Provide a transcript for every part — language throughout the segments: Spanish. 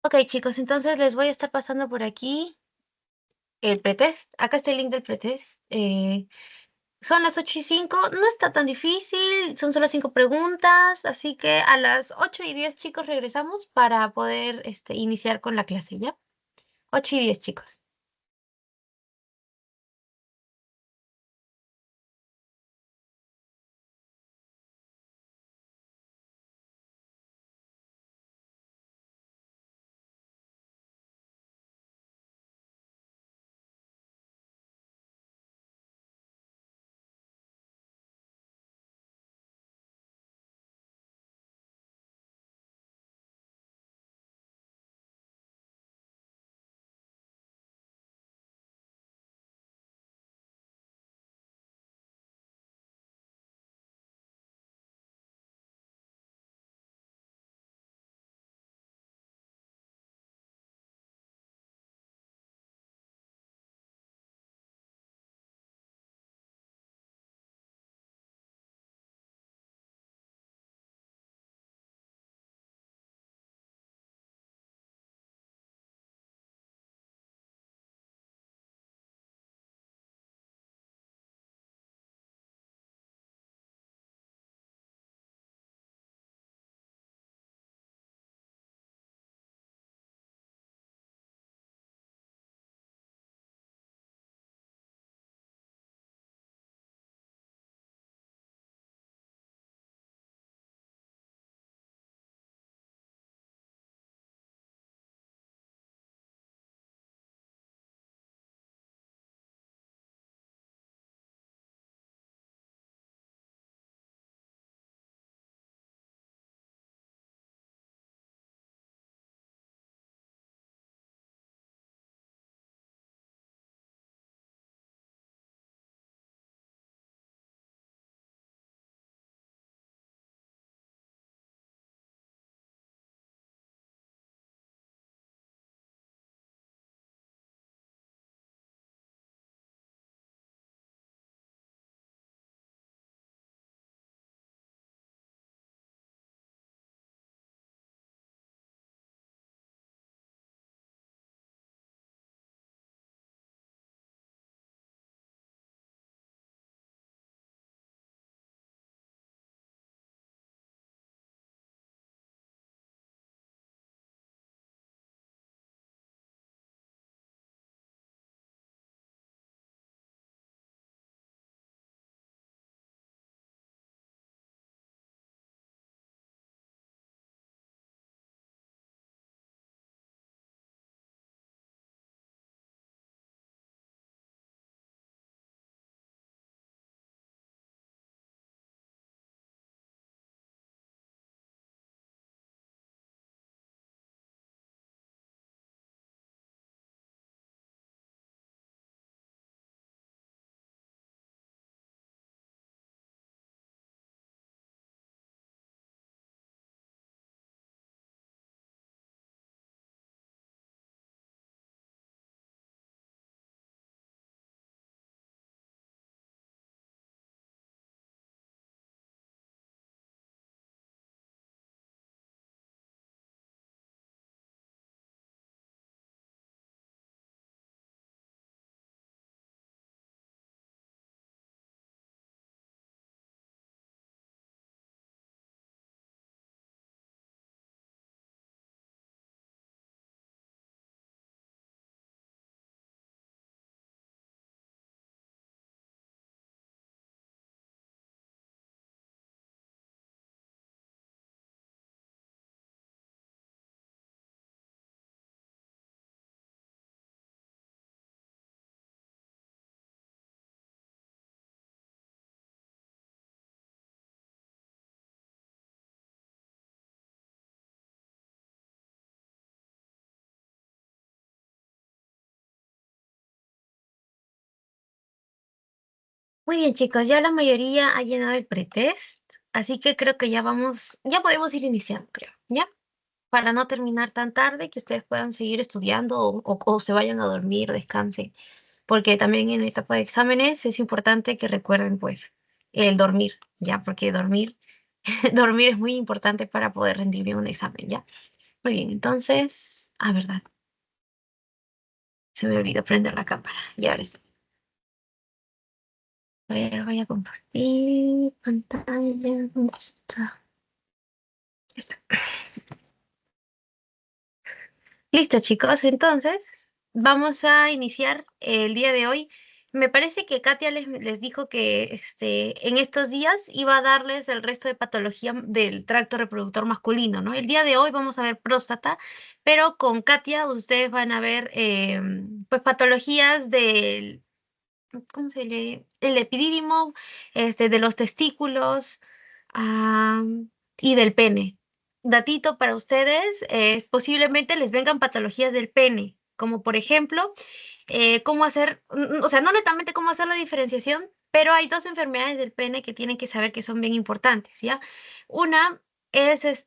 Ok, chicos, entonces les voy a estar pasando por aquí el pretest. Acá está el link del pretest. Son las 8:05. No está tan difícil, son solo 5 preguntas, así que a las 8:10, chicos, regresamos para poder iniciar con la clase, ¿ya? 8:10, chicos. Muy bien, chicos, ya la mayoría ha llenado el pretest, así que creo que ya podemos ir iniciando, creo, ¿ya? Para no terminar tan tarde, que ustedes puedan seguir estudiando o se vayan a dormir, descansen, porque también en etapa de exámenes es importante que recuerden, pues, el dormir, ¿ya? Porque dormir, dormir es muy importante para poder rendir bien un examen, ¿ya? Muy bien, entonces, Ah, verdad. Se me olvidó prender la cámara. Y ahora sí. A ver, voy a compartir pantalla. ¿Dónde está? Ya está. Listo, chicos. Entonces, vamos a iniciar el día de hoy. Me parece que Katia les dijo que en estos días iba a darles el resto de patología del tracto reproductor masculino, ¿no? El día de hoy vamos a ver próstata, pero con Katia ustedes van a ver pues patologías del ¿cómo se lee? El epidídimo, de los testículos, ah, y del pene. Datito para ustedes, posiblemente les vengan patologías del pene, como por ejemplo, cómo hacer, o sea, no netamente cómo hacer la diferenciación, pero hay dos enfermedades del pene que tienen que saber que son bien importantes, ¿ya? Una es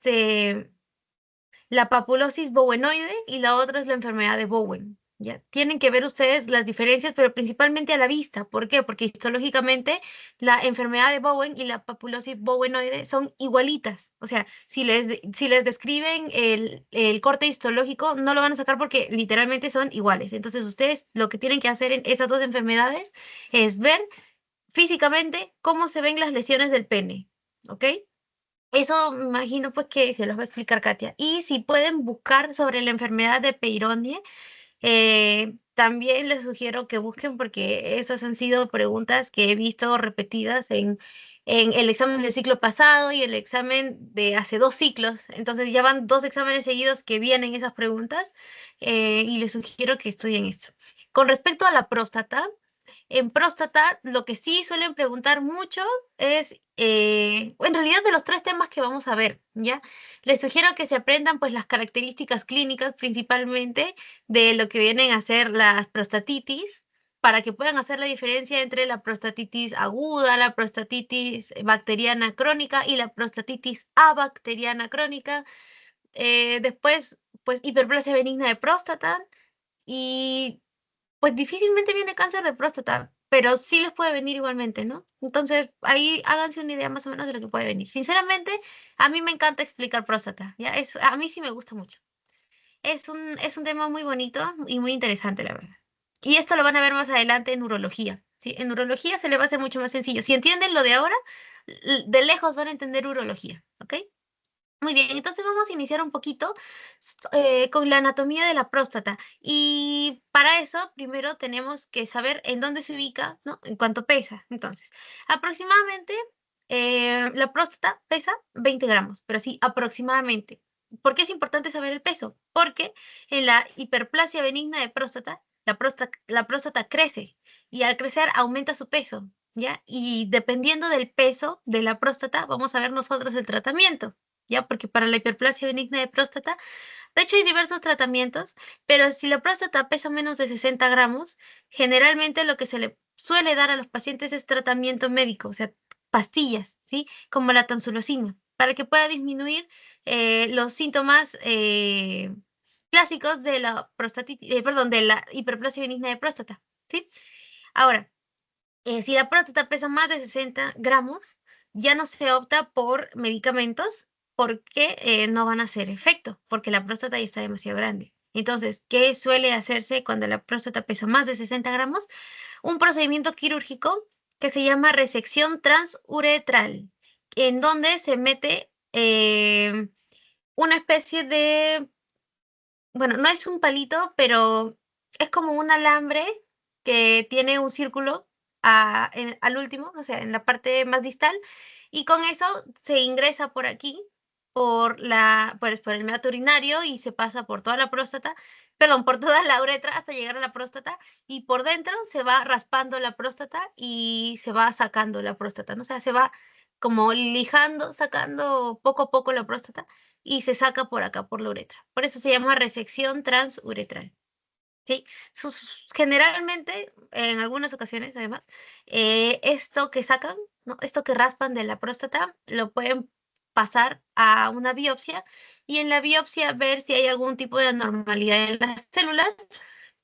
la papulosis bowenoide y la otra es la enfermedad de Bowen. ¿Ya? Tienen que ver ustedes las diferencias, pero principalmente a la vista. ¿Por qué? Porque histológicamente la enfermedad de Bowen y la papulosis bowenoide son igualitas. O sea, si les describen el corte histológico, no lo van a sacar porque literalmente son iguales. Entonces, ustedes lo que tienen que hacer en esas dos enfermedades es ver físicamente cómo se ven las lesiones del pene. ¿Ok? Eso me imagino pues que se los va a explicar Katia. Y si pueden buscar sobre la enfermedad de Peyronie, también les sugiero que busquen porque esas han sido preguntas que he visto repetidas en el examen del ciclo pasado y el examen de hace 2 ciclos. Entonces ya van 2 exámenes seguidos que vienen esas preguntas, y les sugiero que estudien eso. Con respecto a la próstata, en próstata, lo que sí suelen preguntar mucho es, en realidad de los 3 temas que vamos a ver, ¿ya? Les sugiero que se aprendan pues las características clínicas principalmente de lo que vienen a ser las prostatitis, para que puedan hacer la diferencia entre la prostatitis aguda, la prostatitis bacteriana crónica y la prostatitis abacteriana crónica. Después, pues hiperplasia benigna de próstata y pues difícilmente viene cáncer de próstata, pero sí les puede venir igualmente, ¿no? Entonces, ahí háganse una idea más o menos de lo que puede venir. Sinceramente, a mí me encanta explicar próstata, ¿ya? A mí sí me gusta mucho. Es un tema muy bonito y muy interesante, la verdad. Y esto lo van a ver más adelante en urología, ¿sí? En urología se le va a hacer mucho más sencillo. Si entienden lo de ahora, de lejos van a entender urología, ¿ok? Muy bien, entonces vamos a iniciar un poquito con la anatomía de la próstata. Y para eso, primero tenemos que saber en dónde se ubica, ¿no? En cuánto pesa. Entonces, aproximadamente, la próstata pesa 20 gramos, pero sí, aproximadamente. ¿Por qué es importante saber el peso? Porque en la hiperplasia benigna de próstata, la próstata crece y al crecer aumenta su peso, ¿ya? Y dependiendo del peso de la próstata, vamos a ver nosotros el tratamiento. ¿Ya? Porque para la hiperplasia benigna de próstata, de hecho hay diversos tratamientos, pero si la próstata pesa menos de 60 gramos, generalmente lo que se le suele dar a los pacientes es tratamiento médico, o sea, pastillas, ¿sí? Como la tamsulosina, para que pueda disminuir los síntomas clásicos de la prostatitis, perdón, de la hiperplasia benigna de próstata, ¿sí? Ahora, si la próstata pesa más de 60 gramos, ya no se opta por medicamentos porque no van a hacer efecto, porque la próstata ya está demasiado grande. Entonces, ¿qué suele hacerse cuando la próstata pesa más de 60 gramos? Un procedimiento quirúrgico que se llama resección transuretral, en donde se mete una especie de, bueno, no es un palito, pero es como un alambre que tiene un círculo al último, o sea, en la parte más distal, y con eso se ingresa por aquí, pues, por el meato urinario y se pasa por toda la próstata, perdón, por toda la uretra hasta llegar a la próstata, y por dentro se va raspando la próstata y se va sacando la próstata, ¿no? O sea, se va como lijando, sacando poco a poco la próstata y se saca por acá, por la uretra. Por eso se llama resección transuretral. ¿Sí? Generalmente, en algunas ocasiones, además, esto que sacan, ¿no? Esto que raspan de la próstata, lo pueden pasar a una biopsia y en la biopsia ver si hay algún tipo de anormalidad en las células.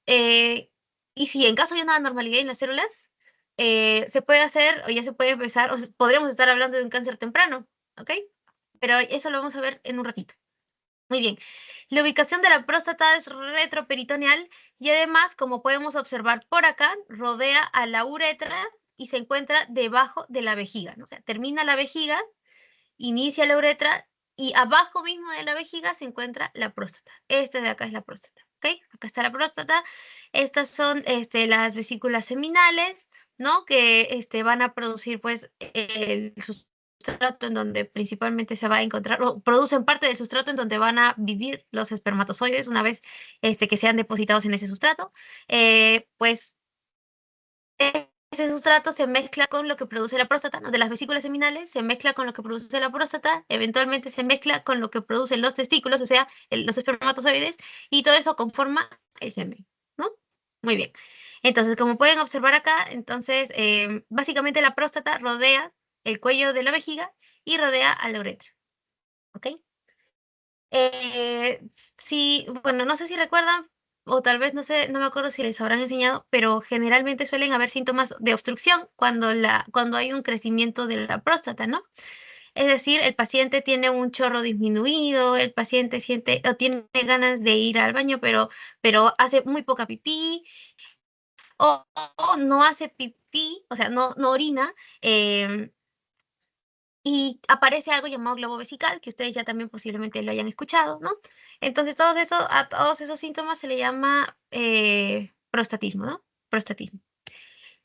eh, y si en caso hay una anormalidad en las células, se puede hacer o ya se puede empezar, podríamos estar hablando de un cáncer temprano, ¿ok? Pero eso lo vamos a ver en un ratito. Muy bien. La ubicación de la próstata es retroperitoneal y además, como podemos observar por acá, rodea a la uretra y se encuentra debajo de la vejiga, ¿no? O sea, termina la vejiga, inicia la uretra y abajo mismo de la vejiga se encuentra la próstata. Esta de acá es la próstata, ¿ok? Acá está la próstata. Estas son las vesículas seminales, ¿no? Que van a producir, pues, el sustrato en donde principalmente se va a encontrar, o producen parte del sustrato en donde van a vivir los espermatozoides una vez que sean depositados en ese sustrato. Pues ese sustrato se mezcla con lo que produce la próstata, ¿no? De las vesículas seminales, se mezcla con lo que produce la próstata, eventualmente se mezcla con lo que producen los testículos, o sea, los espermatozoides, y todo eso conforma el semen, ¿no? Muy bien. Entonces, como pueden observar acá, entonces, básicamente la próstata rodea el cuello de la vejiga y rodea a la uretra, ¿ok? Sí, bueno, no sé si recuerdan, o tal vez no sé, no me acuerdo si les habrán enseñado, pero generalmente suelen haber síntomas de obstrucción cuando hay un crecimiento de la próstata, ¿no? Es decir, el paciente tiene un chorro disminuido, el paciente siente o tiene ganas de ir al baño, pero hace muy poca pipí, o no hace pipí, o sea, no orina, em, y aparece algo llamado globo vesical, que ustedes ya también posiblemente lo hayan escuchado, ¿no? Entonces, a todos esos síntomas se le llama prostatismo, ¿no? Prostatismo.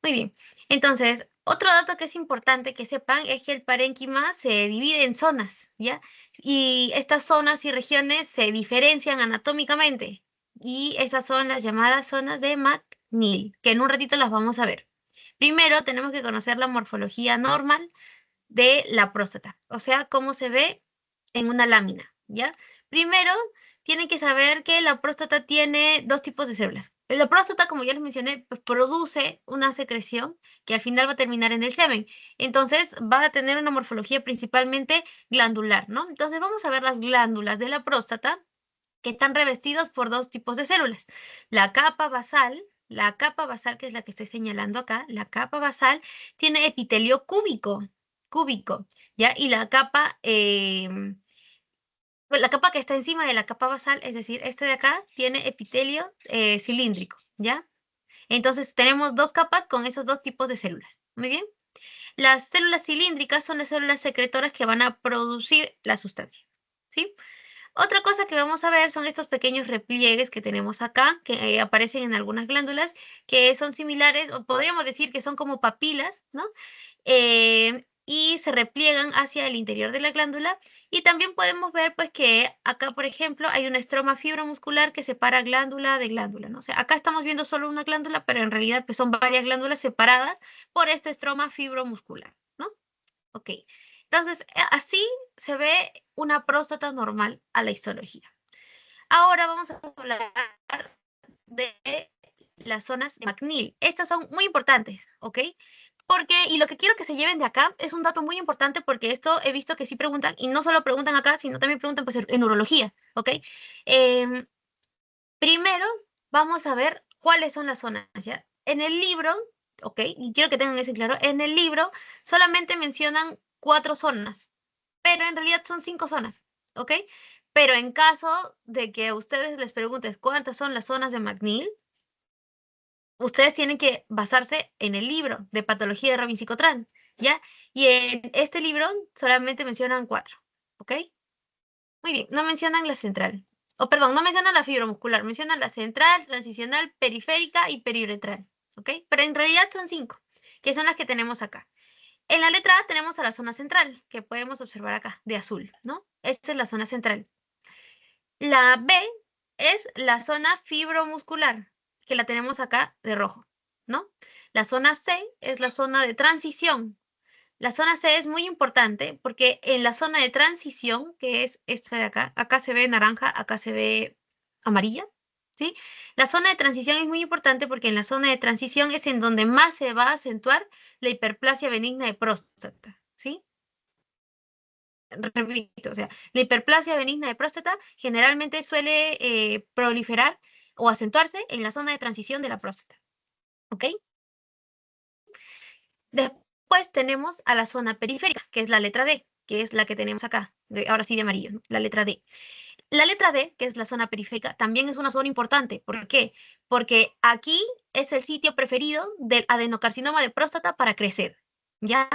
Muy bien. Entonces, otro dato que es importante que sepan es que el parénquima se divide en zonas, ¿ya? Y estas zonas y regiones se diferencian anatómicamente. Y esas son las llamadas zonas de McNeil, que en un ratito las vamos a ver. Primero tenemos que conocer la morfología normal de la próstata, o sea, cómo se ve en una lámina, ¿ya? Primero, tienen que saber que la próstata tiene dos tipos de células. La próstata, como ya les mencioné, pues produce una secreción que al final va a terminar en el semen. Entonces, va a tener una morfología principalmente glandular, ¿no? Entonces, vamos a ver las glándulas de la próstata que están revestidos por dos tipos de células. La capa basal, que es la que estoy señalando acá, la capa basal tiene epitelio cúbico, ¿ya? Y la capa que está encima de la capa basal, es decir, este de acá, tiene epitelio cilíndrico, ¿ya? Entonces tenemos dos capas con esos dos tipos de células. Muy bien. Las células cilíndricas son las células secretoras que van a producir la sustancia, ¿sí? Otra cosa que vamos a ver son estos pequeños repliegues que tenemos acá, que aparecen en algunas glándulas, que son similares, o podríamos decir que son como papilas, ¿no? Y se repliegan hacia el interior de la glándula. Y también podemos ver, pues, que acá, por ejemplo, hay una estroma fibromuscular que separa glándula de glándula, ¿no? O sea, acá estamos viendo solo una glándula, pero en realidad, pues, son varias glándulas separadas por esta estroma fibromuscular, ¿no? Ok. Entonces, así se ve una próstata normal a la histología. Ahora vamos a hablar de las zonas de McNeil. Estas son muy importantes, ¿ok? Y lo que quiero que se lleven de acá es un dato muy importante porque esto he visto que sí preguntan, y no solo preguntan acá, sino también preguntan pues en urología, ¿ok? Em, Primero, vamos a ver cuáles son las zonas, ¿ya? En el libro, ¿ok? Y quiero que tengan eso claro, en el libro solamente mencionan 4 zonas, pero en realidad son 5 zonas, ¿ok? Pero en caso de que a ustedes les preguntes cuántas son las zonas de McNeil, ustedes tienen que basarse en el libro de patología de Robin Psicotran, ¿ya? Y en este libro solamente mencionan 4, ¿ok? Muy bien, no mencionan la central. O perdón, no mencionan la fibromuscular, mencionan la central, transicional, periférica y periuretral. ¿Ok? Pero en realidad son 5, que son las que tenemos acá. En la letra A tenemos a la zona central, que podemos observar acá, de azul, ¿no? Esta es la zona central. La B es la zona fibromuscular, que la tenemos acá de rojo, ¿no? La zona C es la zona de transición, la zona C es muy importante porque en la zona de transición, que es esta de acá, acá se ve naranja, acá se ve amarilla, ¿sí? La zona de transición es muy importante porque en la zona de transición es en donde más se va a acentuar la hiperplasia benigna de próstata, ¿sí? Repito, o sea, la hiperplasia benigna de próstata generalmente suele proliferar o acentuarse en la zona de transición de la próstata, ¿ok? Después tenemos a la zona periférica, que es la letra D, que es la que tenemos acá, ahora sí de amarillo, ¿no? La letra D. La letra D, que es la zona periférica, también es una zona importante. ¿Por qué? Porque aquí es el sitio preferido del adenocarcinoma de próstata para crecer, ¿ya?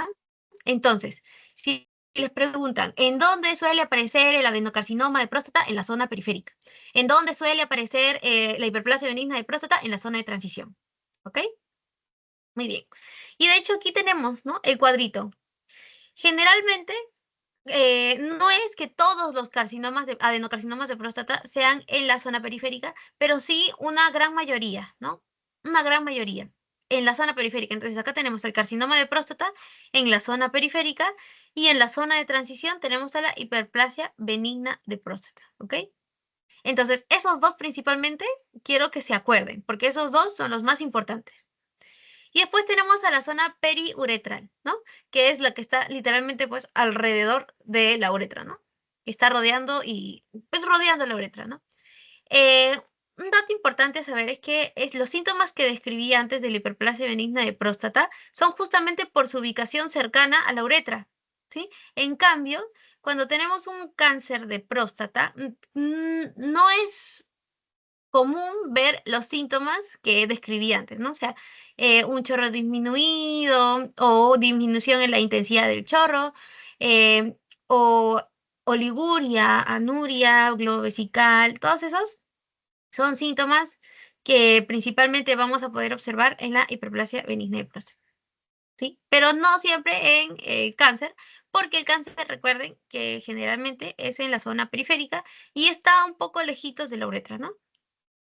Entonces, si les preguntan, ¿en dónde suele aparecer el adenocarcinoma de próstata? En la zona periférica. ¿En dónde suele aparecer la hiperplasia benigna de próstata? En la zona de transición. ¿Ok? Muy bien. Y de hecho aquí tenemos, ¿no? El cuadrito. Generalmente, no es que todos los carcinomas adenocarcinomas de próstata sean en la zona periférica, pero sí una gran mayoría, ¿no? Una gran mayoría en la zona periférica. Entonces acá tenemos el carcinoma de próstata en la zona periférica y en la zona de transición tenemos a la hiperplasia benigna de próstata, ¿ok? Entonces esos dos principalmente quiero que se acuerden, porque esos dos son los más importantes. Y después tenemos a la zona periuretral, ¿no? Que es la que está literalmente pues alrededor de la uretra, ¿no? Que está rodeando y pues rodeando la uretra, ¿no? Eh, un dato importante a saber es que los síntomas que describí antes de la hiperplasia benigna de próstata son justamente por su ubicación cercana a la uretra, ¿sí? En cambio, cuando tenemos un cáncer de próstata, no es común ver los síntomas que describí antes, ¿no? O sea, un chorro disminuido o disminución en la intensidad del chorro, eh, o oliguria, anuria, globo vesical, todos esos son síntomas que principalmente vamos a poder observar en la hiperplasia benigna de próstata, ¿sí? Pero no siempre en cáncer, porque el cáncer, recuerden que generalmente es en la zona periférica y está un poco lejitos de la uretra, ¿no?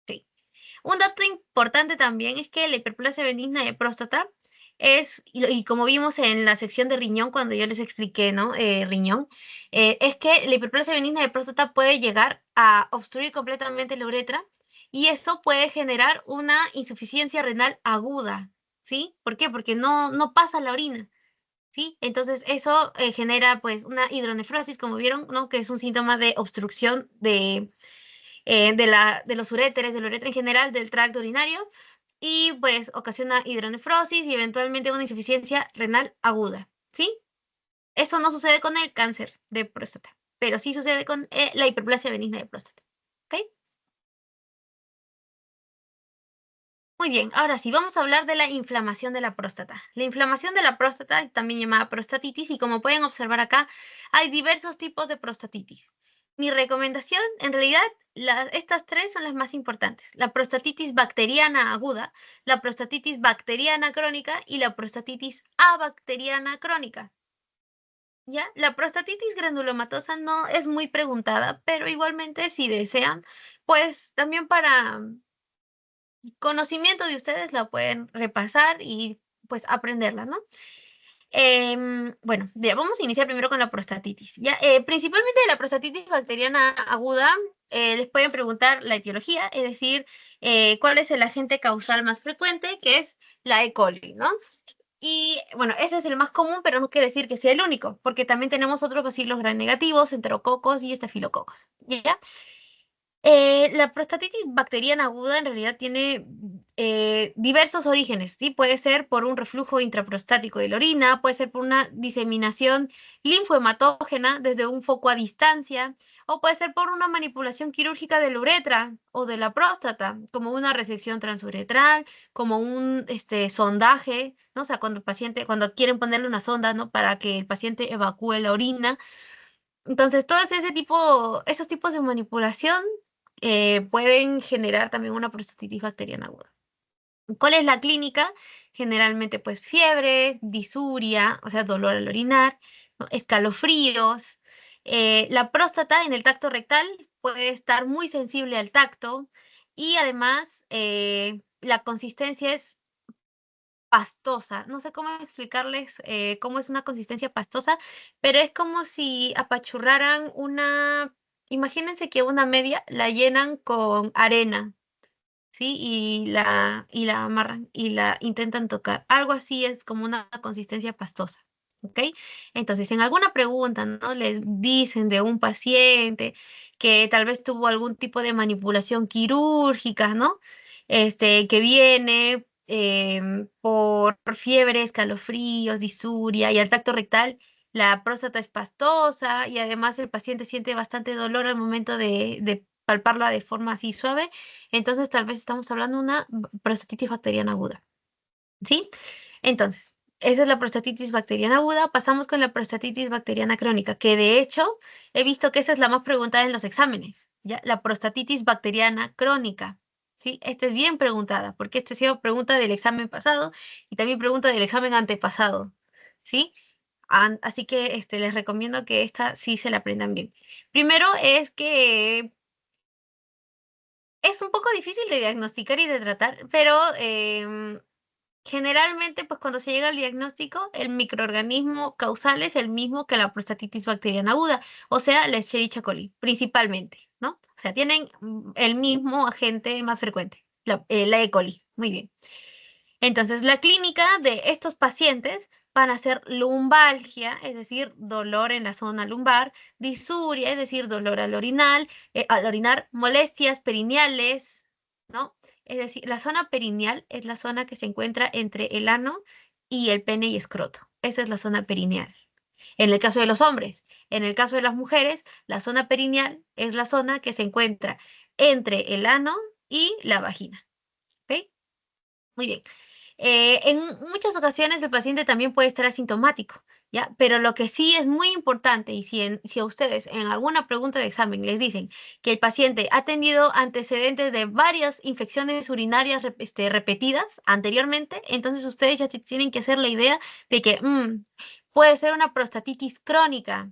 Sí. Un dato importante también es que la hiperplasia benigna de próstata es, y como vimos en la sección de riñón, cuando yo les expliqué, ¿no? Riñón, es que la hiperplasia benigna de próstata puede llegar a obstruir completamente la uretra y eso puede generar una insuficiencia renal aguda, ¿sí? ¿Por qué? Porque no pasa la orina, ¿sí? Entonces eso genera pues una hidronefrosis, como vieron, ¿no? Que es un síntoma de obstrucción de los uréteres, de la uretra en general, del tracto urinario, y pues ocasiona hidronefrosis y eventualmente una insuficiencia renal aguda, ¿sí? Eso no sucede con el cáncer de próstata, pero sí sucede con la hiperplasia benigna de próstata, ¿ok? Muy bien, ahora sí, vamos a hablar de la inflamación de la próstata. La inflamación de la próstata, también llamada prostatitis, y como pueden observar acá, hay diversos tipos de prostatitis. Mi recomendación, en realidad, estas tres son las más importantes. La prostatitis bacteriana aguda, la prostatitis bacteriana crónica y la prostatitis abacteriana crónica. ¿Ya? La prostatitis granulomatosa no es muy preguntada, pero igualmente si desean, pues también para conocimiento de ustedes la pueden repasar y pues aprenderla, ¿no? Bueno, ya vamos a iniciar primero con la prostatitis. ¿Ya? Principalmente de la prostatitis bacteriana aguda, les pueden preguntar la etiología, es decir, cuál es el agente causal más frecuente, que es la E. coli, ¿no? Y bueno, ese es el más común, pero no quiere decir que sea el único, porque también tenemos otros bacilos gram negativos, enterococos y estafilococos, ¿ya? La prostatitis bacteriana aguda en realidad tiene diversos orígenes, ¿sí? Puede ser por un reflujo intraprostático de la orina, puede ser por una diseminación linfohematógena desde un foco a distancia, o puede ser por una manipulación quirúrgica de la uretra o de la próstata, como una resección transuretral, como un sondaje, ¿no? O sea, cuando el paciente, cuando quieren ponerle una sonda, ¿no? Para que el paciente evacúe la orina. Entonces, todos esos tipos de manipulación pueden generar también una prostatitis bacteriana aguda. ¿Cuál es la clínica? Generalmente, pues, fiebre, disuria, o sea, dolor al orinar, ¿no? Escalofríos. La próstata en el tacto rectal puede estar muy sensible al tacto y además la consistencia es pastosa. No sé cómo explicarles cómo es una consistencia pastosa, pero es como si apachurraran imagínense que una media la llenan con arena, ¿sí? Y la amarran y la intentan tocar. Algo así es como una consistencia pastosa. ¿Ok? Entonces, en alguna pregunta, ¿no? Les dicen de un paciente que tal vez tuvo algún tipo de manipulación quirúrgica, ¿no? Que viene por fiebre, escalofríos, disuria y al tacto rectal. la próstata es pastosa y además el paciente siente bastante dolor al momento de palparla de forma así suave, entonces tal vez estamos hablando de una prostatitis bacteriana aguda, ¿sí? Entonces, esa es la prostatitis bacteriana aguda. Pasamos con la prostatitis bacteriana crónica, que de hecho he visto que esa es la más preguntada en los exámenes, ¿ya? La prostatitis bacteriana crónica, ¿sí? Esta es bien preguntada, porque esta ha sido pregunta del examen pasado y también pregunta del examen antepasado, ¿sí? Así que les recomiendo que esta sí se la aprendan bien. Primero es que es un poco difícil de diagnosticar y de tratar, pero generalmente, pues cuando se llega al diagnóstico, el microorganismo causal es el mismo que la prostatitis bacteriana aguda, o sea, la Escherichia coli, principalmente, ¿no? O sea, tienen el mismo agente más frecuente, la E. coli. Muy bien. Entonces, la clínica de estos pacientes van a ser lumbalgia, es decir, dolor en la zona lumbar, disuria, es decir, dolor al orinar, molestias perineales, ¿no? Es decir, la zona perineal es la zona que se encuentra entre el ano y el pene y escroto. Esa es la zona perineal. En el caso de los hombres, en el caso de las mujeres, la zona perineal es la zona que se encuentra entre el ano y la vagina. ¿Ok? Muy bien. En muchas ocasiones el paciente también puede estar asintomático, ¿ya? Pero lo que sí es muy importante, y si a ustedes en alguna pregunta de examen les dicen que el paciente ha tenido antecedentes de varias infecciones urinarias repetidas anteriormente, entonces ustedes ya tienen que hacer la idea de que puede ser una prostatitis crónica.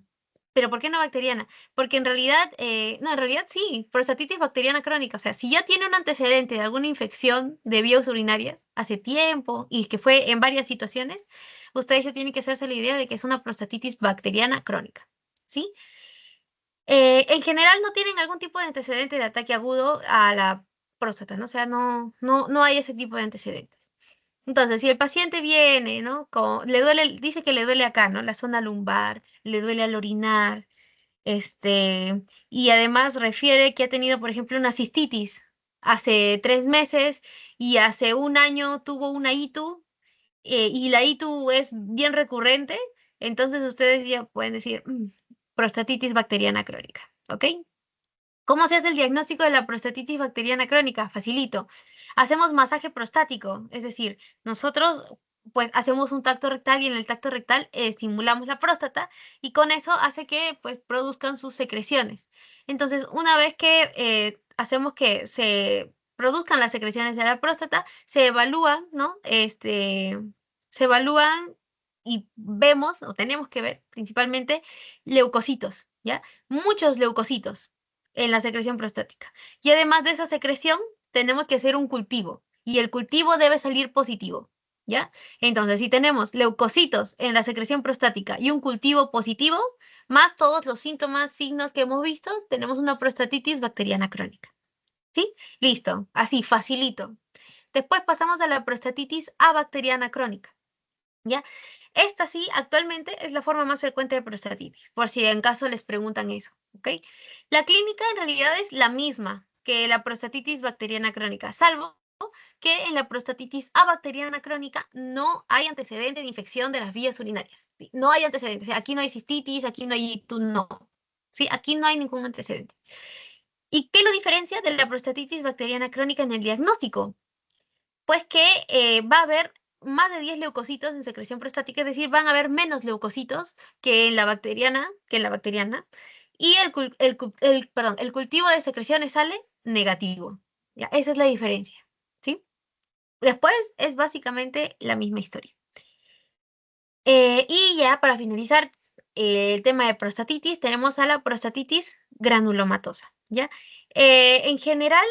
¿Pero por qué no bacteriana? Porque en realidad, no, en realidad sí, prostatitis bacteriana crónica. O sea, si ya tiene un antecedente de alguna infección de vías urinarias hace tiempo y que fue en varias situaciones, ustedes ya tienen que hacerse la idea de que es una prostatitis bacteriana crónica, ¿sí? En general no tienen algún tipo de antecedente de ataque agudo a la próstata, ¿no? O sea, no hay ese tipo de antecedentes. Entonces, si el paciente viene, ¿no? Le duele, dice que le duele acá, ¿no? La zona lumbar, le duele al orinar, y además refiere que ha tenido, por ejemplo, una cistitis hace 3 meses y hace un año tuvo una ITU, y la ITU es bien recurrente, entonces ustedes ya pueden decir prostatitis bacteriana crónica, ¿ok? ¿Cómo se hace el diagnóstico de la prostatitis bacteriana crónica? Facilito. Hacemos masaje prostático, es decir, nosotros pues hacemos un tacto rectal y en el tacto rectal estimulamos la próstata y con eso hace que pues produzcan sus secreciones. Entonces, una vez que hacemos que se produzcan las secreciones de la próstata, se evalúan, ¿no? Se evalúan y vemos o tenemos que ver principalmente leucocitos, ¿ya? Muchos leucocitos en la secreción prostática. Y además de esa secreción, tenemos que hacer un cultivo y el cultivo debe salir positivo, ¿ya? Entonces, si tenemos leucocitos en la secreción prostática y un cultivo positivo, más todos los síntomas, signos que hemos visto, tenemos una prostatitis bacteriana crónica, ¿sí? Listo, así, facilito. Después pasamos a la prostatitis abacteriana crónica, ¿ya? Esta sí, actualmente es la forma más frecuente de prostatitis, por si en caso les preguntan eso, ¿ok? La clínica en realidad es la misma que la prostatitis bacteriana crónica, salvo que en la prostatitis abacteriana crónica no hay antecedente de infección de las vías urinarias, ¿sí? No hay antecedentes, o sea, aquí no hay cistitis, aquí no hay ITU, no, ¿sí? Aquí no hay ningún antecedente. ¿Y qué lo diferencia de la prostatitis bacteriana crónica en el diagnóstico? Pues que va a haber más de 10 leucocitos en secreción prostática, es decir, van a haber menos leucocitos que en la bacteriana, y el cultivo de secreciones sale negativo. ¿Ya? Esa es la diferencia, ¿sí? Después es básicamente la misma historia. Y ya para finalizar el tema de prostatitis, tenemos a la prostatitis granulomatosa, ¿ya? En general,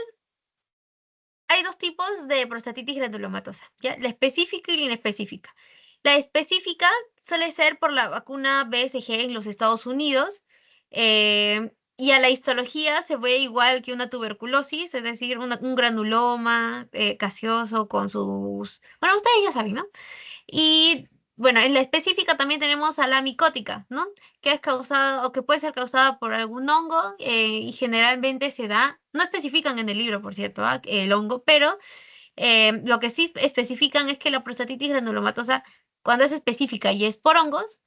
hay dos tipos de prostatitis granulomatosa, ¿ya? La específica y la inespecífica. La específica suele ser por la vacuna BCG en los Estados Unidos, y a la histología se ve igual que una tuberculosis, es decir, un granuloma gaseoso con sus... Bueno, ustedes ya saben, ¿no? Y bueno, en la específica también tenemos a la micótica, ¿no? Que es causada o que puede ser causada por algún hongo, y generalmente se da, no especifican en el libro, por cierto, el hongo, pero lo que sí especifican es que la prostatitis granulomatosa, cuando es específica y es por hongos,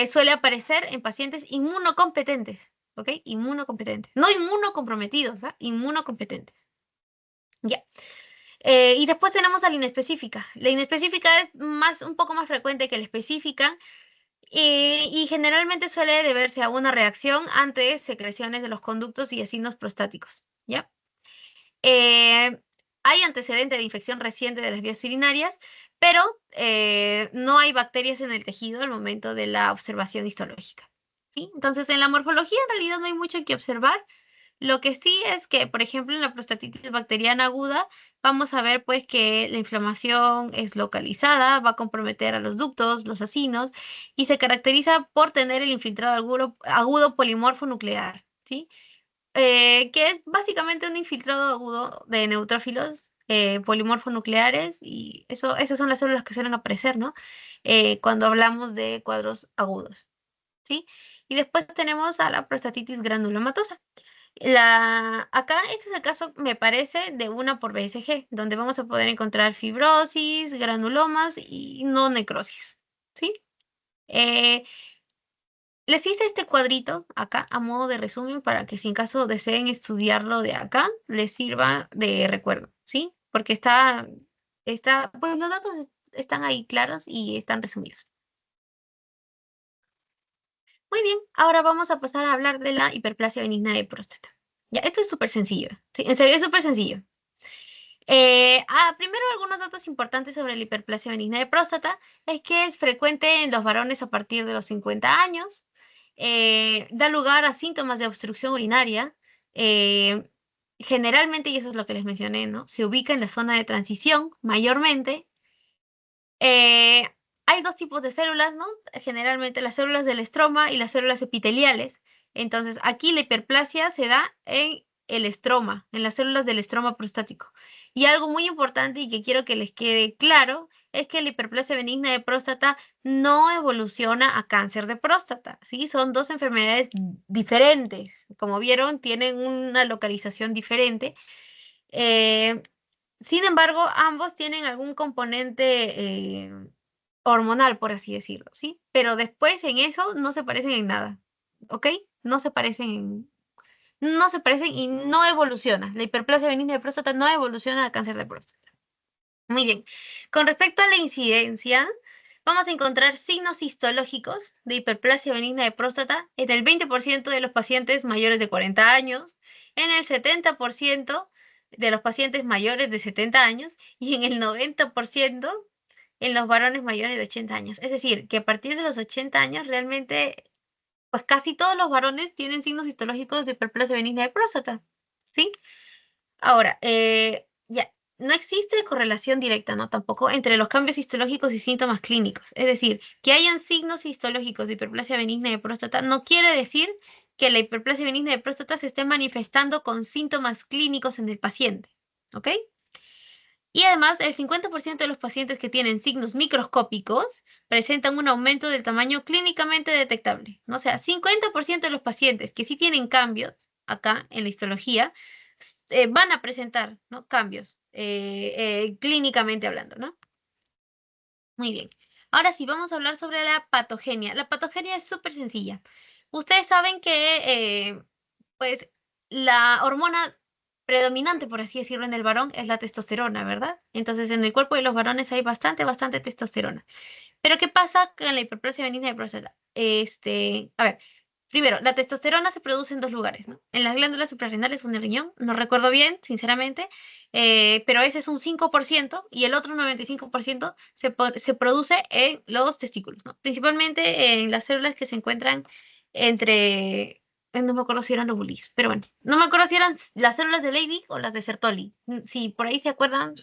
suele aparecer en pacientes inmunocompetentes, ¿ok? Inmunocompetentes. No inmunocomprometidos, ¿ah? Inmunocompetentes. Ya. Y después tenemos a la inespecífica. La inespecífica es un poco más frecuente que la específica y generalmente suele deberse a una reacción ante secreciones de los conductos y signos prostáticos, ¿ya? Eh, Hay antecedente de infección reciente de las vías urinarias, pero no hay bacterias en el tejido al momento de la observación histológica, ¿sí? Entonces, en la morfología en realidad no hay mucho que observar. Lo que sí es que, por ejemplo, en la prostatitis bacteriana aguda, vamos a ver pues que la inflamación es localizada, va a comprometer a los ductos, los acinos, y se caracteriza por tener el infiltrado agudo polimorfo nuclear, ¿sí? Que es básicamente un infiltrado agudo de neutrófilos polimorfo nucleares, y esas son las células que suelen aparecer, ¿no? Cuando hablamos de cuadros agudos, ¿sí? Y después tenemos a la prostatitis granulomatosa. Acá este es el caso, me parece, de una por BSG, donde vamos a poder encontrar fibrosis, granulomas y no necrosis, ¿sí? Eh, Les hice este cuadrito acá a modo de resumen para que si en caso deseen estudiarlo de acá, les sirva de recuerdo, ¿sí? Porque pues los datos están ahí claros y están resumidos. Muy bien, ahora vamos a pasar a hablar de la hiperplasia benigna de próstata. Ya, esto es súper sencillo, ¿sí? En serio, es súper sencillo. Primero, algunos datos importantes sobre la hiperplasia benigna de próstata es que es frecuente en los varones a partir de los 50 años, da lugar a síntomas de obstrucción urinaria, eh, generalmente, y eso es lo que les mencioné, ¿no? Se ubica en la zona de transición, mayormente. Eh, Hay dos tipos de células, ¿no? Generalmente las células del estroma y las células epiteliales. Entonces, aquí la hiperplasia se da en el estroma, en las células del estroma prostático. Y algo muy importante y que quiero que les quede claro es que la hiperplasia benigna de próstata no evoluciona a cáncer de próstata, ¿sí? Son dos enfermedades diferentes. Como vieron, tienen una localización diferente. Eh, Sin embargo, ambos tienen algún componente hormonal, por así decirlo, ¿sí? Pero después en eso no se parecen en nada, ¿ok? No se parecen no se parecen y no evoluciona. La hiperplasia benigna de próstata no evoluciona a cáncer de próstata. Muy bien. Con respecto a la incidencia, vamos a encontrar signos histológicos de hiperplasia benigna de próstata en el 20% de los pacientes mayores de 40 años, en el 70% de los pacientes mayores de 70 años y en el 90% en los varones mayores de 80 años. Es decir, que a partir de los 80 años realmente, pues casi todos los varones tienen signos histológicos de hiperplasia benigna de próstata, ¿sí? Ahora, ya, no existe correlación directa, ¿no? Tampoco entre los cambios histológicos y síntomas clínicos. Es decir, que hayan signos histológicos de hiperplasia benigna de próstata no quiere decir que la hiperplasia benigna de próstata se esté manifestando con síntomas clínicos en el paciente, ¿ok? Y además, el 50% de los pacientes que tienen signos microscópicos presentan un aumento del tamaño clínicamente detectable, ¿no? O sea, 50% de los pacientes que sí tienen cambios acá en la histología van a presentar, ¿no? Cambios clínicamente hablando, ¿no? Muy bien. Ahora sí, vamos a hablar sobre la patogenia. La patogenia es súper sencilla. Ustedes saben que, pues, la hormona predominante, por así decirlo, en el varón es la testosterona, ¿verdad? Entonces, en el cuerpo de los varones hay bastante testosterona. Pero, ¿qué pasa con la hiperplasia benigna de próstata? A ver, primero, la testosterona se produce en dos lugares, ¿no? En las glándulas suprarrenales o en el riñón, no recuerdo bien, sinceramente, pero ese es un 5% y el otro 95% se produce en los testículos, ¿no? Principalmente en las células que se encuentran entre, no me acuerdo si eran ovulis, pero bueno, no me acuerdo si eran las células de Leydig o las de Sertoli. Si por ahí se acuerdan,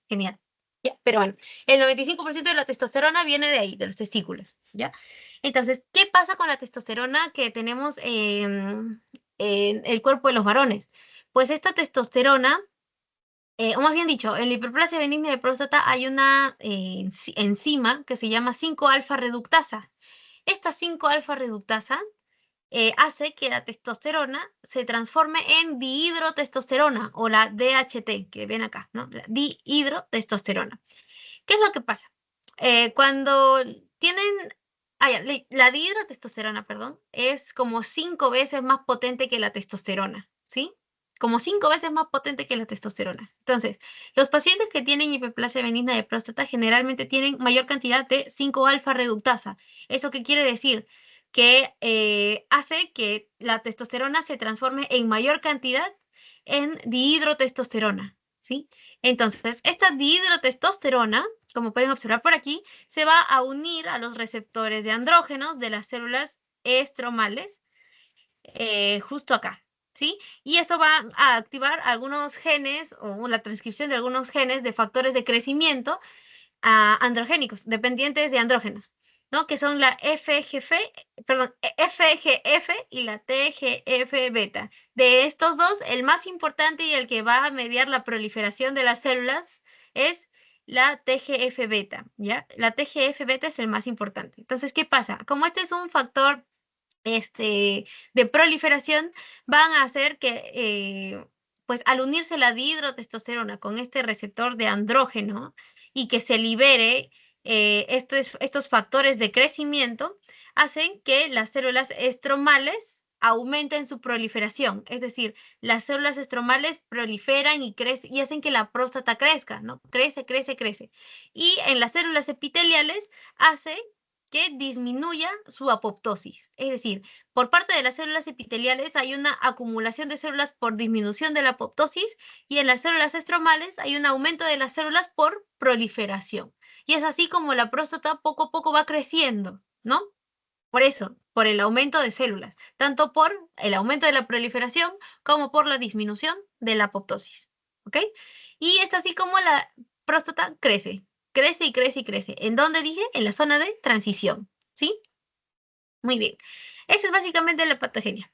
genial. Ya, pero bueno, el 95% de la testosterona viene de ahí, de los testículos, ¿ya? Entonces, ¿qué pasa con la testosterona que tenemos en el cuerpo de los varones? Pues esta testosterona, o más bien dicho, en la hiperplasia benigna de próstata hay una enzima que se llama 5-alfa reductasa. Esta 5-alfa reductasa hace que la testosterona se transforme en dihidrotestosterona o la DHT, que ven acá, ¿no? La dihidrotestosterona. ¿Qué es lo que pasa? Cuando tienen La dihidrotestosterona, perdón, es como 5 veces más potente que la testosterona, ¿sí? Como 5 veces más potente que la testosterona. Entonces, los pacientes que tienen hiperplasia benigna de próstata generalmente tienen mayor cantidad de 5-alfa reductasa. ¿Eso qué quiere decir? Que hace que la testosterona se transforme en mayor cantidad en dihidrotestosterona, ¿sí? Entonces, esta dihidrotestosterona, como pueden observar por aquí, se va a unir a los receptores de andrógenos de las células estromales, justo acá, ¿sí? Y eso va a activar algunos genes o la transcripción de algunos genes de factores de crecimiento androgénicos, dependientes de andrógenos, ¿no? Que son la FGF y la TGF-beta. De estos dos, el más importante y el que va a mediar la proliferación de las células es la TGF-beta, ¿ya? La TGF-beta es el más importante. Entonces, ¿qué pasa? Como este es un factor de proliferación, van a hacer que, pues al unirse la dihidrotestosterona con este receptor de andrógeno y que se libere estos factores de crecimiento, hacen que las células estromales aumenten su proliferación, es decir, las células estromales proliferan y crecen y hacen que la próstata crezca, ¿no? Crece, crece, crece. Y en las células epiteliales hace que disminuya su apoptosis. Es decir, por parte de las células epiteliales hay una acumulación de células por disminución de la apoptosis y en las células estromales hay un aumento de las células por proliferación. Y es así como la próstata poco a poco va creciendo, ¿no? Por eso, por el aumento de células, tanto por el aumento de la proliferación como por la disminución de la apoptosis. ¿Ok? Y es así como la próstata crece, crece y crece y crece. ¿En dónde dije? En la zona de transición. ¿Sí? Muy bien. Esa es básicamente la patogenia.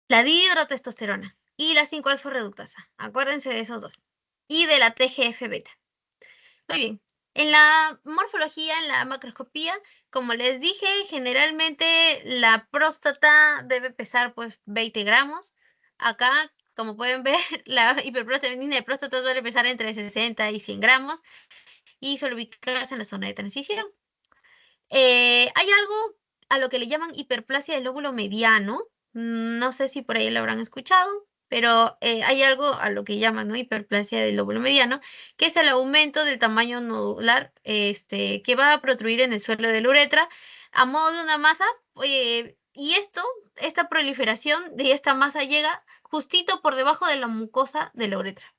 La dihidrotestosterona y la 5-alfa reductasa. Acuérdense de esos dos. Y de la TGF-beta. Muy bien. En la morfología, en la macroscopía, como les dije, generalmente la próstata debe pesar pues 20 gramos. Acá, como pueden ver, la hiperplasia benigna de próstata suele pesar entre 60 y 100 gramos y suele ubicarse en la zona de transición. Hay algo a lo que le llaman hiperplasia del lóbulo mediano. No sé si por ahí lo habrán escuchado, pero hay algo a lo que llaman, ¿no?, hiperplasia del lóbulo mediano, que es el aumento del tamaño nodular que va a protruir en el suelo de la uretra a modo de una masa. Y esta proliferación de esta masa llega justito por debajo de la mucosa de la uretra.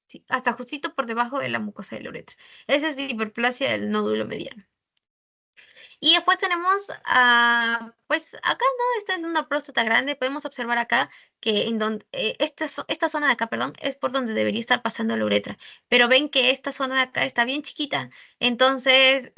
Sí, hasta justito por debajo de la mucosa de la uretra. Esa es hiperplasia del nódulo mediano. Y después tenemos, pues acá, ¿no? Esta es una próstata grande. Podemos observar acá que en donde, esta zona de acá, perdón, es por donde debería estar pasando la uretra. Pero ven que esta zona de acá está bien chiquita. Entonces,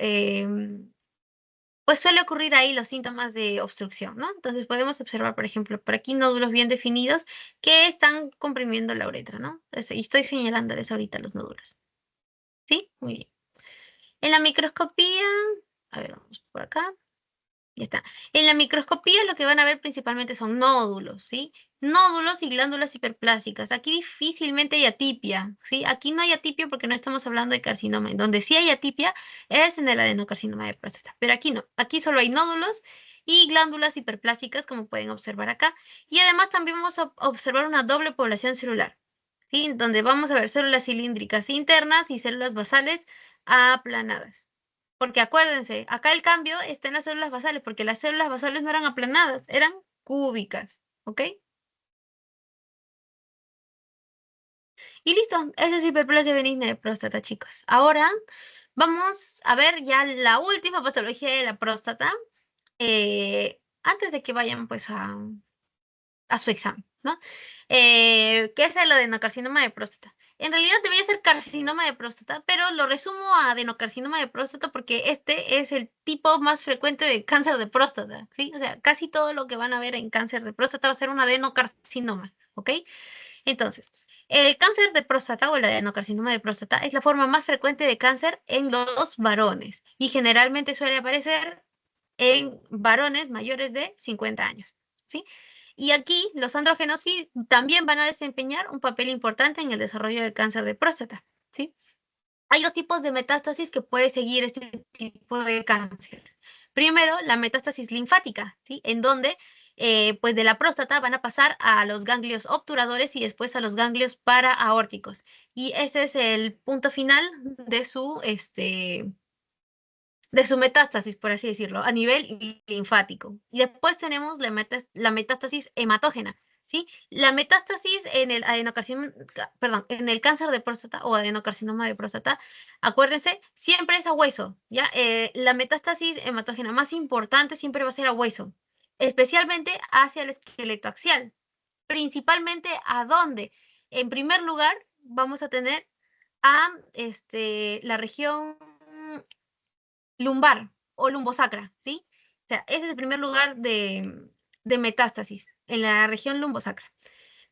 pues suele ocurrir ahí los síntomas de obstrucción, ¿no? Entonces podemos observar, por ejemplo, por aquí nódulos bien definidos que están comprimiendo la uretra, ¿no? Y estoy señalándoles ahorita los nódulos. ¿Sí? Muy bien. En la microscopía, a ver, vamos por acá. Ya está. En la microscopía lo que van a ver principalmente son nódulos, ¿sí? Nódulos y glándulas hiperplásicas. Aquí difícilmente hay atipia, ¿sí? Aquí no hay atipia porque no estamos hablando de carcinoma. En donde sí hay atipia es en el adenocarcinoma de próstata. Pero aquí no. Aquí solo hay nódulos y glándulas hiperplásicas, como pueden observar acá. Y además también vamos a observar una doble población celular, ¿sí? Donde vamos a ver células cilíndricas internas y células basales aplanadas. Porque acuérdense, acá el cambio está en las células basales, porque las células basales no eran aplanadas, eran cúbicas, ¿ok? Y listo, esa es hiperplasia benigna de próstata, chicos. Ahora vamos a ver ya la última patología de la próstata, antes de que vayan pues a su examen, ¿no? Que es el adenocarcinoma de próstata. En realidad debería ser carcinoma de próstata, pero lo resumo a adenocarcinoma de próstata porque este es el tipo más frecuente de cáncer de próstata, ¿sí? O sea, casi todo lo que van a ver en cáncer de próstata va a ser un adenocarcinoma, ¿ok? Entonces, el cáncer de próstata o el adenocarcinoma de próstata es la forma más frecuente de cáncer en los varones y generalmente suele aparecer en varones mayores de 50 años, ¿sí? Y aquí los andrógenos sí también van a desempeñar un papel importante en el desarrollo del cáncer de próstata, ¿sí? Hay dos tipos de metástasis que puede seguir este tipo de cáncer. Primero, la metástasis linfática, ¿sí? En donde, pues de la próstata van a pasar a los ganglios obturadores y después a los ganglios paraaórticos. Y ese es el punto final de su metástasis, por así decirlo, a nivel linfático. Y después tenemos la metástasis hematógena, ¿sí? La metástasis en el adenocarcinoma, perdón, en el cáncer de próstata o adenocarcinoma de próstata, acuérdense, siempre es a hueso, ¿ya? La metástasis hematógena más importante siempre va a ser a hueso, especialmente hacia el esqueleto axial. Principalmente, ¿a dónde? En primer lugar, vamos a tener a la región lumbar o lumbosacra, ¿sí? O sea, ese es el primer lugar de metástasis, en la región lumbosacra.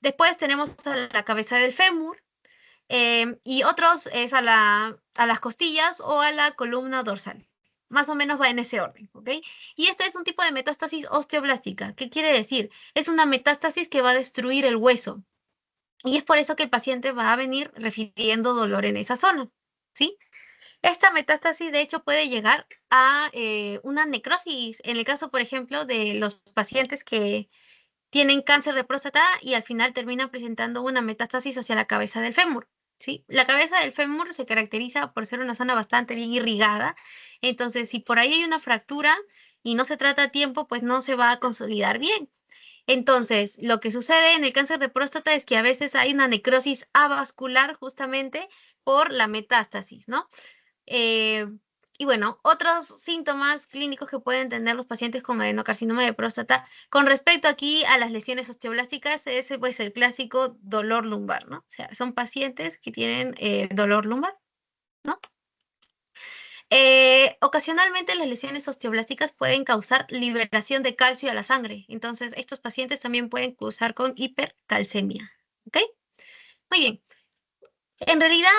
Después tenemos a la cabeza del fémur, y otros es a las costillas o a la columna dorsal. Más o menos va en ese orden, ¿ok? Y este es un tipo de metástasis osteoblástica. ¿Qué quiere decir? Es una metástasis que va a destruir el hueso. Y es por eso que el paciente va a venir refiriendo dolor en esa zona, ¿sí? Esta metástasis, de hecho, puede llegar a una necrosis. En el caso, por ejemplo, de los pacientes que tienen cáncer de próstata y al final terminan presentando una metástasis hacia la cabeza del fémur, ¿sí? La cabeza del fémur se caracteriza por ser una zona bastante bien irrigada. Entonces, si por ahí hay una fractura y no se trata a tiempo, pues no se va a consolidar bien. Entonces, lo que sucede en el cáncer de próstata es que a veces hay una necrosis avascular justamente por la metástasis, ¿no? Eh, y bueno, otros síntomas clínicos que pueden tener los pacientes con adenocarcinoma de próstata con respecto aquí a las lesiones osteoblásticas, ese pues el clásico dolor lumbar, ¿no? O sea, son pacientes que tienen dolor lumbar, ¿no? Ocasionalmente las lesiones osteoblásticas pueden causar liberación de calcio a la sangre, entonces estos pacientes también pueden cursar con hipercalcemia, ¿ok? Muy bien. En realidad,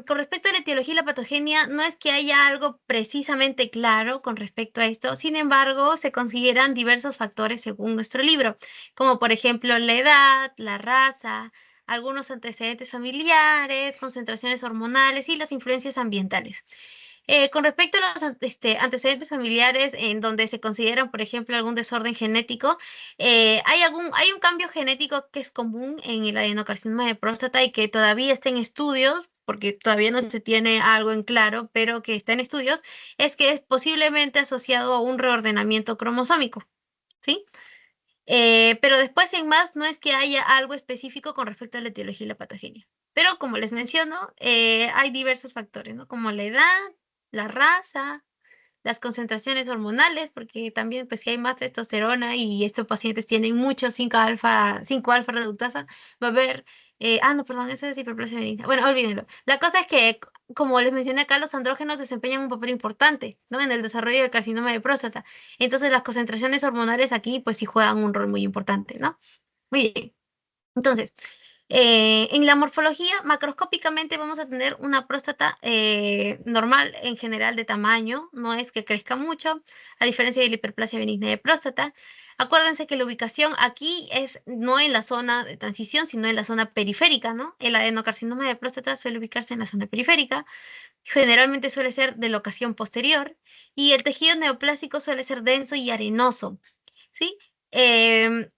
con respecto a la etiología y la patogenia, no es que haya algo precisamente claro con respecto a esto. Sin embargo, se consideran diversos factores según nuestro libro, como por ejemplo la edad, la raza, algunos antecedentes familiares, concentraciones hormonales y las influencias ambientales. Con respecto a los antecedentes familiares en donde se consideran, por ejemplo, algún desorden genético, hay un cambio genético que es común en el adenocarcinoma de próstata y que todavía está en estudios, porque todavía no se tiene algo en claro, pero que está en estudios, es que es posiblemente asociado a un reordenamiento cromosómico, ¿sí? Pero después en más no es que haya algo específico con respecto a la etiología y la patogenia. Pero como les menciono, hay diversos factores, ¿no? Como la edad, la raza, las concentraciones hormonales, porque también pues si hay más testosterona y estos pacientes tienen mucho 5 alfa reductasa, va a haber, no, perdón, esa es hiperplasia benigna. Bueno, olvídenlo. La cosa es que, como les mencioné acá, los andrógenos desempeñan un papel importante, ¿no? En el desarrollo del carcinoma de próstata. Entonces las concentraciones hormonales aquí pues sí juegan un rol muy importante, ¿no? Muy bien. Entonces, en la morfología, macroscópicamente vamos a tener una próstata normal en general de tamaño, no es que crezca mucho, a diferencia de la hiperplasia benigna de próstata. Acuérdense que la ubicación aquí es no en la zona de transición, sino en la zona periférica, ¿no? El adenocarcinoma de próstata suele ubicarse en la zona periférica, generalmente suele ser de locación posterior, y el tejido neoplásico suele ser denso y arenoso, ¿sí? Em,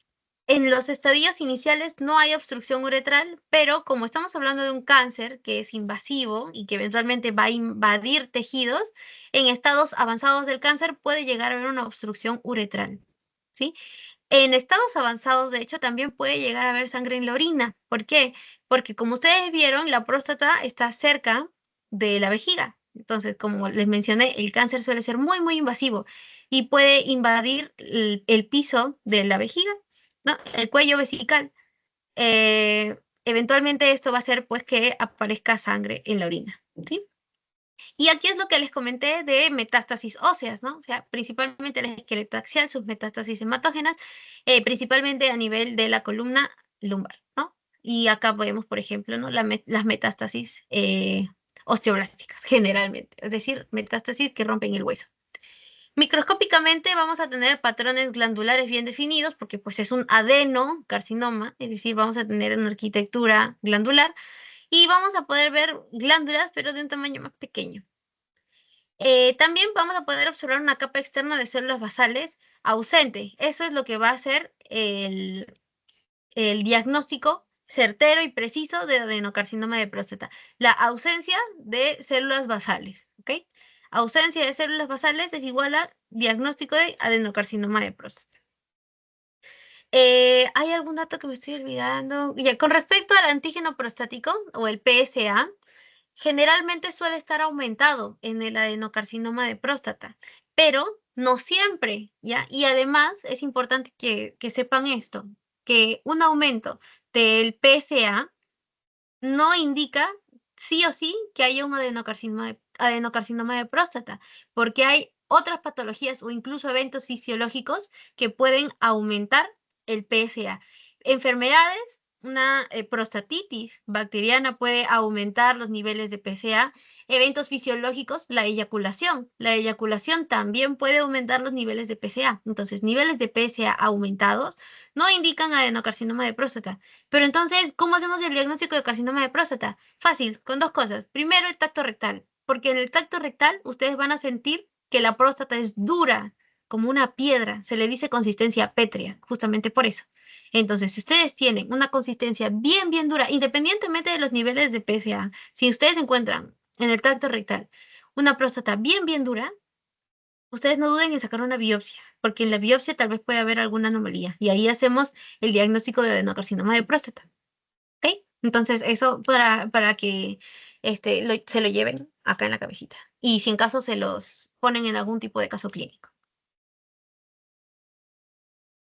en los estadios iniciales no hay obstrucción uretral, pero como estamos hablando de un cáncer que es invasivo y que eventualmente va a invadir tejidos, en estados avanzados del cáncer puede llegar a haber una obstrucción uretral, ¿sí? En estados avanzados, de hecho, también puede llegar a haber sangre en la orina. ¿Por qué? Porque como ustedes vieron, la próstata está cerca de la vejiga. Entonces, como les mencioné, el cáncer suele ser muy, muy invasivo y puede invadir el piso de la vejiga, ¿no? El cuello vesical. Eventualmente esto va a hacer pues que aparezca sangre en la orina, ¿sí? Y aquí es lo que les comenté de metástasis óseas, ¿no? O sea, principalmente el esqueleto axial, sus metástasis hematógenas, principalmente a nivel de la columna lumbar, ¿no? Y acá vemos, por ejemplo, ¿no? Las metástasis osteoblásticas, generalmente, es decir, metástasis que rompen el hueso. Microscópicamente vamos a tener patrones glandulares bien definidos porque pues es un adenocarcinoma, es decir, vamos a tener una arquitectura glandular y vamos a poder ver glándulas pero de un tamaño más pequeño. También vamos a poder observar una capa externa de células basales ausente. Eso es lo que va a hacer el diagnóstico certero y preciso de adenocarcinoma de próstata. La ausencia de células basales, ¿ok? Ausencia de células basales es igual a diagnóstico de adenocarcinoma de próstata. ¿Hay algún dato que me estoy olvidando? Ya, con respecto al antígeno prostático o el PSA, generalmente suele estar aumentado en el adenocarcinoma de próstata, pero no siempre, ¿ya? Y además es importante que sepan esto, que un aumento del PSA no indica sí o sí que haya un adenocarcinoma de próstata, porque hay otras patologías o incluso eventos fisiológicos que pueden aumentar el PSA. Enfermedades, una prostatitis bacteriana puede aumentar los niveles de PSA. Eventos fisiológicos, la eyaculación. La eyaculación también puede aumentar los niveles de PSA. Entonces, niveles de PSA aumentados no indican adenocarcinoma de próstata. Pero entonces, ¿cómo hacemos el diagnóstico de carcinoma de próstata? Fácil, con dos cosas. Primero, el tacto rectal, porque en el tacto rectal ustedes van a sentir que la próstata es dura, como una piedra. Se le dice consistencia pétrea, justamente por eso. Entonces, si ustedes tienen una consistencia bien, bien dura, independientemente de los niveles de PSA, si ustedes encuentran en el tacto rectal una próstata bien, bien dura, ustedes no duden en sacar una biopsia, porque en la biopsia tal vez puede haber alguna anomalía y ahí hacemos el diagnóstico de adenocarcinoma de próstata. ¿Ok? Entonces, eso para que se lo lleven acá en la cabecita. Y si en caso se los ponen en algún tipo de caso clínico.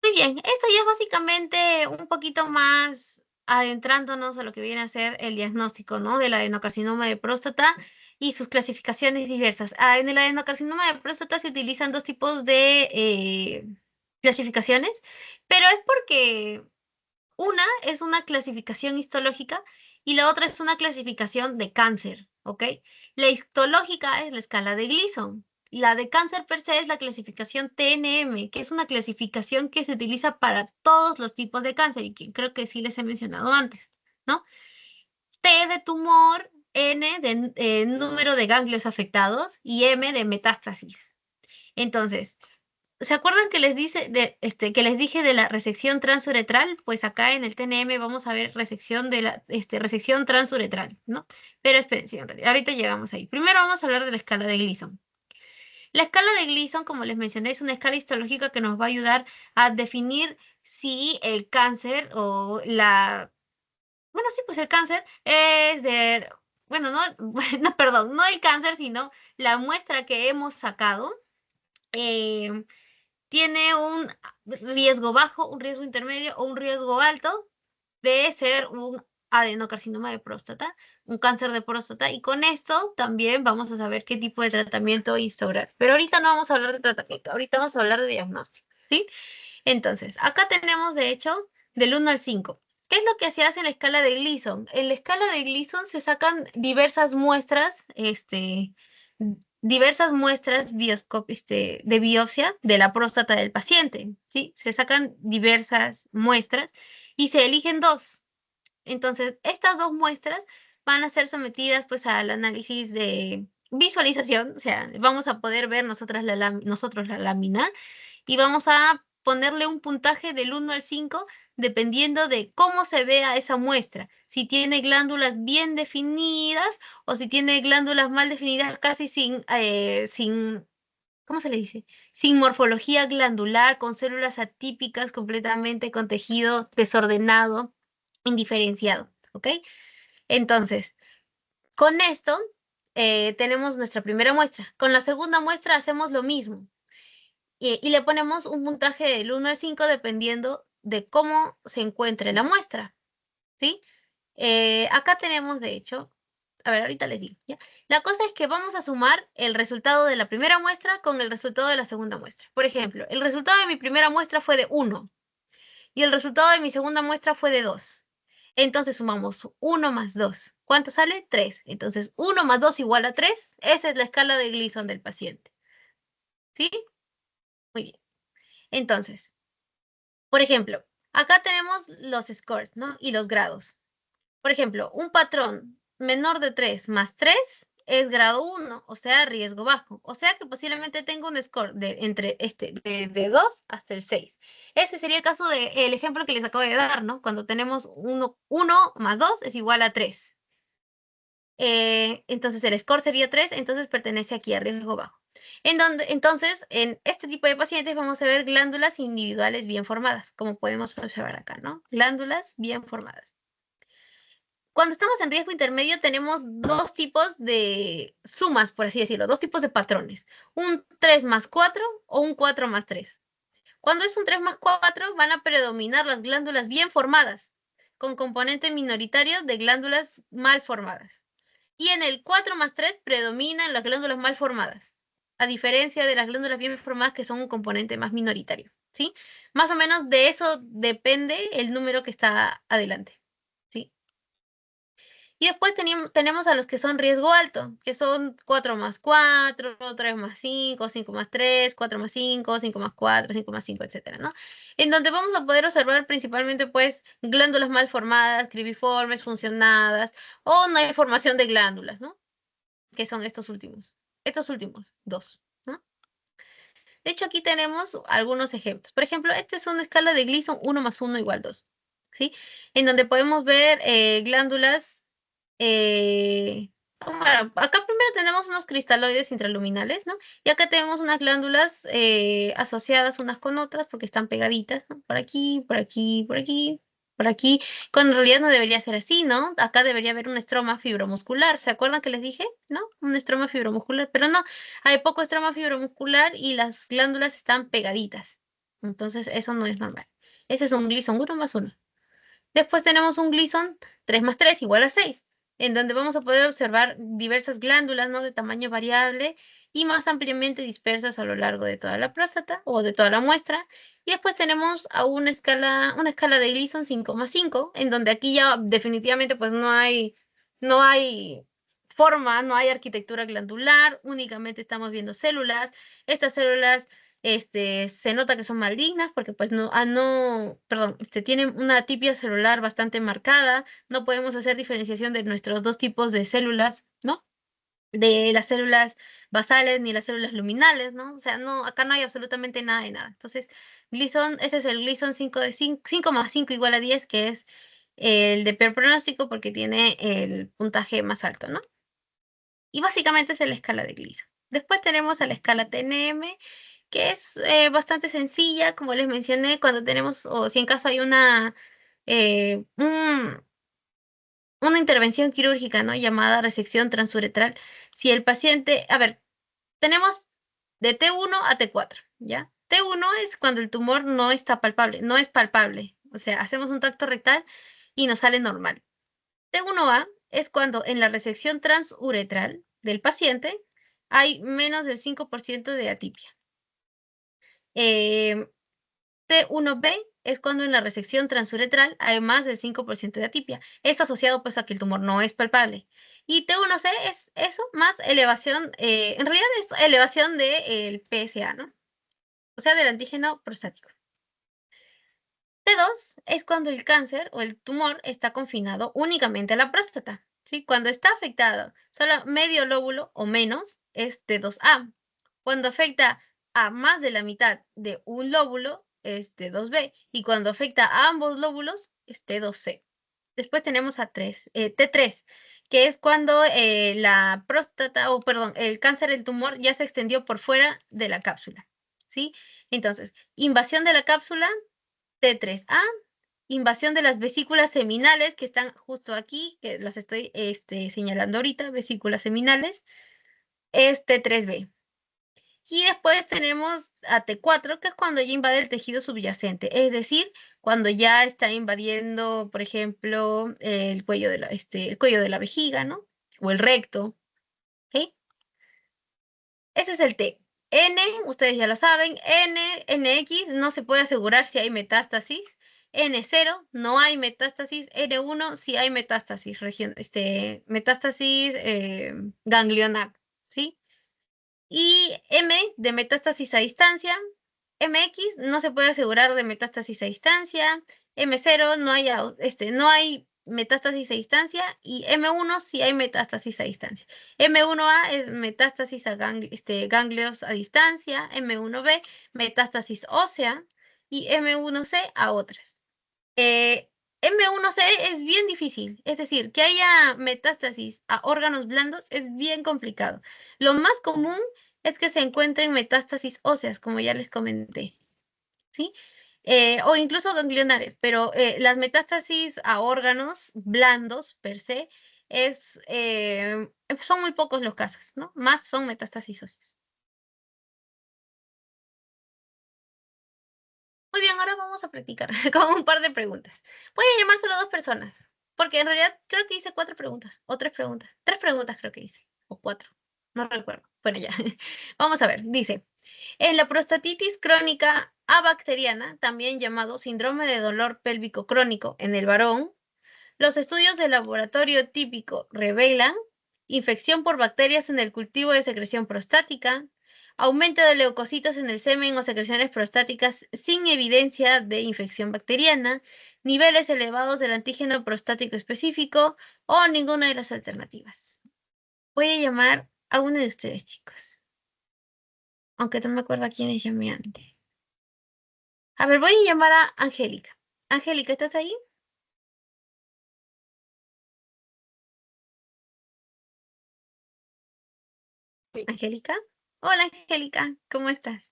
Muy bien, esto ya es básicamente un poquito más adentrándonos a lo que viene a ser el diagnóstico, ¿no? Del adenocarcinoma de próstata y sus clasificaciones diversas. En el adenocarcinoma de próstata se utilizan dos tipos de clasificaciones, pero es porque una es una clasificación histológica y la otra es una clasificación de cáncer, ¿ok? La histológica es la escala de Gleason. La de cáncer per se es la clasificación TNM, que es una clasificación que se utiliza para todos los tipos de cáncer y que creo que sí les he mencionado antes, ¿no? T de tumor, N de número de ganglios afectados y M de metástasis. Entonces, ¿se acuerdan que que les dije de la resección transuretral? Pues acá en el TNM vamos a ver resección de la resección transuretral, ¿no? Pero espérense, en realidad, ahorita llegamos ahí. Primero vamos a hablar de la escala de Gleason. La escala de Gleason, como les mencioné, es una escala histológica que nos va a ayudar a definir si el cáncer o bueno, sí, pues el cáncer es bueno, no, no, perdón, no el cáncer, sino la muestra que hemos sacado. eh, Tiene un riesgo bajo, un riesgo intermedio o un riesgo alto de ser un adenocarcinoma de próstata, un cáncer de próstata, y con esto también vamos a saber qué tipo de tratamiento instaurar. Pero ahorita no vamos a hablar de tratamiento, ahorita vamos a hablar de diagnóstico, ¿sí? Entonces, acá tenemos de hecho del 1 al 5. ¿Qué es lo que se hace en la escala de Gleason? En la escala de Gleason se sacan diversas muestras, diversas muestras de biopsia de la próstata del paciente, ¿sí? Se sacan diversas muestras y se eligen dos. Entonces, estas dos muestras van a ser sometidas pues al análisis de visualización, o sea, vamos a poder ver nosotros la lámina y vamos a ponerle un puntaje del 1 al 5 dependiendo de cómo se vea esa muestra. Si tiene glándulas bien definidas o si tiene glándulas mal definidas, casi sin, ¿cómo se le dice? Sin morfología glandular, con células atípicas completamente, con tejido desordenado, indiferenciado, ¿ok? Entonces, con esto tenemos nuestra primera muestra. Con la segunda muestra hacemos lo mismo y le ponemos un puntaje del 1 al 5 dependiendo de cómo se encuentre la muestra, ¿sí? Acá tenemos, de hecho, a ver, ahorita les digo, ¿ya? La cosa es que vamos a sumar el resultado de la primera muestra con el resultado de la segunda muestra. Por ejemplo, el resultado de mi primera muestra fue de 1 y el resultado de mi segunda muestra fue de 2. Entonces sumamos 1 más 2. ¿Cuánto sale? 3. Entonces 1 más 2 igual a 3. Esa es la escala de Gleason del paciente. ¿Sí? Muy bien. Entonces, por ejemplo, acá tenemos los scores, ¿no? Y los grados. Por ejemplo, un patrón menor de 3 más 3 es grado 1, o sea, riesgo bajo. O sea que posiblemente tenga un score desde 2 hasta el 6. Ese sería el caso del ejemplo que les acabo de dar, ¿no? Cuando tenemos 1 más 2 es igual a 3. Entonces el score sería 3, entonces pertenece aquí a riesgo bajo. Entonces, en este tipo de pacientes vamos a ver glándulas individuales bien formadas, como podemos observar acá, ¿no? Glándulas bien formadas. Cuando estamos en riesgo intermedio tenemos dos tipos de sumas, por así decirlo, dos tipos de patrones. Un 3 más 4 o un 4 más 3. Cuando es un 3 más 4 van a predominar las glándulas bien formadas, con componente minoritario de glándulas mal formadas. Y en el 4 más 3 predominan las glándulas mal formadas, a diferencia de las glándulas bien formadas que son un componente más minoritario, ¿sí? Más o menos de eso depende el número que está adelante, ¿sí? Y después tenemos a los que son riesgo alto, que son 4 más 4, 3 más 5, 5 más 3, 4 más 5, 5 más 4, 5 más 5, etcétera, ¿no? En donde vamos a poder observar principalmente, pues, glándulas mal formadas, cribiformes, funcionadas, o no hay formación de glándulas, ¿no? Que son estos últimos dos, ¿no? De hecho, aquí tenemos algunos ejemplos. Por ejemplo, esta es una escala de Gleason 1 más 1 igual 2, ¿sí? En donde podemos ver glándulas. Bueno, acá primero tenemos unos cristaloides intraluminales, ¿no? Y acá tenemos unas glándulas asociadas unas con otras porque están pegaditas, ¿no? Por aquí, por aquí, por aquí, por aquí, cuando en realidad no debería ser así, ¿no? Acá debería haber un estroma fibromuscular. ¿Se acuerdan que les dije? ¿No? Un estroma fibromuscular, pero no, hay poco estroma fibromuscular y las glándulas están pegaditas. Entonces, eso no es normal. Ese es un Gleason 1 más 1. Después tenemos un Gleason 3 más 3 igual a 6, en donde vamos a poder observar diversas glándulas, ¿no? De tamaño variable y más ampliamente dispersas a lo largo de toda la próstata o de toda la muestra. Y después tenemos a una escala de Gleason 5 más 5, en donde aquí ya definitivamente pues no hay forma, no hay arquitectura glandular, únicamente estamos viendo células. Estas células se nota que son malignas porque pues perdón, tienen una atipia celular bastante marcada, no podemos hacer diferenciación de nuestros dos tipos de células, ¿no? De las células basales ni las células luminales, ¿no? O sea, no, acá no hay absolutamente nada de nada. Entonces, ese es el Gleason 5 más 5 igual a 10, que es el de peor pronóstico porque tiene el puntaje más alto, ¿no? Y básicamente es la escala de Gleason. Después tenemos a la escala TNM, que es bastante sencilla, como les mencioné, cuando tenemos, o si en caso hay eh, un- una intervención quirúrgica, ¿no? Llamada resección transuretral. Si el paciente, a ver, tenemos de T1 a T4, ¿ya? T1 es cuando el tumor no está palpable, no es palpable. O sea, hacemos un tacto rectal y nos sale normal. T1A es cuando en la resección transuretral del paciente hay menos del 5% de atipia. Eh, T1B es cuando en la resección transuretral hay más del 5% de atipia. Esto asociado pues a que el tumor no es palpable. Y T1C es eso más elevación, en realidad es elevación del PSA, ¿no? O sea, del antígeno prostático. T2 es cuando el cáncer o el tumor está confinado únicamente a la próstata, ¿sí? Cuando está afectado solo medio lóbulo o menos es T2A. Cuando afecta a más de la mitad de un lóbulo es T2B y cuando afecta a ambos lóbulos es T2C. Después tenemos T3, que es cuando la próstata, o perdón, el cáncer del tumor ya se extendió por fuera de la cápsula, ¿sí? Entonces, invasión de la cápsula, T3A, invasión de las vesículas seminales que están justo aquí, que las estoy señalando ahorita, vesículas seminales, es T3B. Y después tenemos a T4, que es cuando ya invade el tejido subyacente, es decir, cuando ya está invadiendo, por ejemplo, el cuello de la vejiga, ¿no? O el recto, ¿ok? Ese es el T. N, ustedes ya lo saben, NX no se puede asegurar si hay metástasis. N0 no hay metástasis. N1 sí hay metástasis, metástasis ganglionar, ¿sí? Y M de metástasis a distancia. MX no se puede asegurar de metástasis a distancia. M0 no hay metástasis a distancia y M1 si hay metástasis a distancia. M1A es metástasis a ganglios a distancia, M1B metástasis ósea y M1C a otras. M1C es bien difícil, es decir, que haya metástasis a órganos blandos es bien complicado. Lo más común es que se encuentren metástasis óseas, como ya les comenté, ¿sí? O incluso ganglionares, pero las metástasis a órganos blandos per se son muy pocos los casos, ¿no? Más son metástasis óseas. Muy bien, ahora vamos a practicar con un par de preguntas. Voy a llamar solo a 2 personas, porque en realidad creo que hice 4 preguntas, o 3 preguntas. 3 preguntas creo que hice, o 4, no recuerdo. Bueno, ya. Vamos a ver, dice, en la prostatitis crónica abacteriana, también llamado síndrome de dolor pélvico crónico en el varón, los estudios de laboratorio típico revelan infección por bacterias en el cultivo de secreción prostática, aumento de leucocitos en el semen o secreciones prostáticas sin evidencia de infección bacteriana, niveles elevados del antígeno prostático específico o ninguna de las alternativas. Voy a llamar a uno de ustedes, chicos. Aunque no me acuerdo a quiénes llamé antes. A ver, voy a llamar a Angélica. Angélica, ¿estás ahí? Sí. Angélica. Hola, Angélica, ¿cómo estás?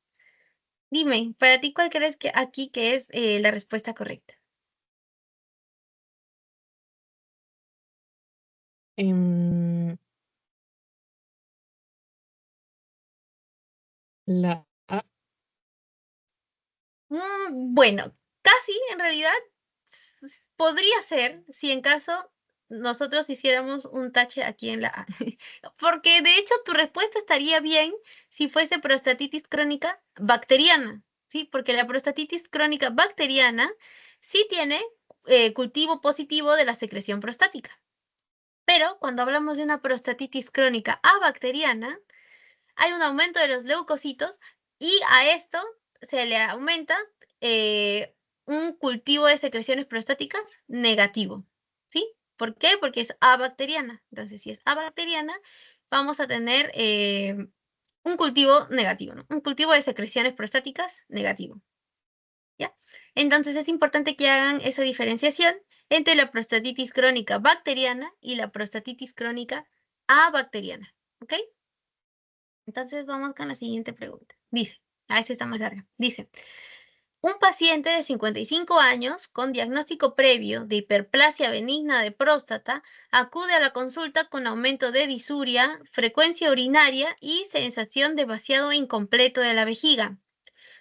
Dime, para ti, ¿cuál crees que aquí que es la respuesta correcta? Em, la A. Bueno, casi en realidad podría ser si en caso nosotros hiciéramos un tache aquí en la A. Porque de hecho tu respuesta estaría bien si fuese prostatitis crónica bacteriana, ¿sí? Porque la prostatitis crónica bacteriana sí tiene cultivo positivo de la secreción prostática. Pero cuando hablamos de una prostatitis crónica abacteriana, hay un aumento de los leucocitos y a esto se le aumenta un cultivo de secreciones prostáticas negativo, ¿sí? ¿Por qué? Porque es abacteriana. Entonces, si es abacteriana, vamos a tener un cultivo negativo, ¿no? Un cultivo de secreciones prostáticas negativo, ¿ya? Entonces, es importante que hagan esa diferenciación entre la prostatitis crónica bacteriana y la prostatitis crónica abacteriana, ¿ok? Entonces vamos con la siguiente pregunta. Dice, esa está más larga. Dice, un paciente de 55 años con diagnóstico previo de hiperplasia benigna de próstata acude a la consulta con aumento de disuria, frecuencia urinaria y sensación de vaciado incompleto de la vejiga.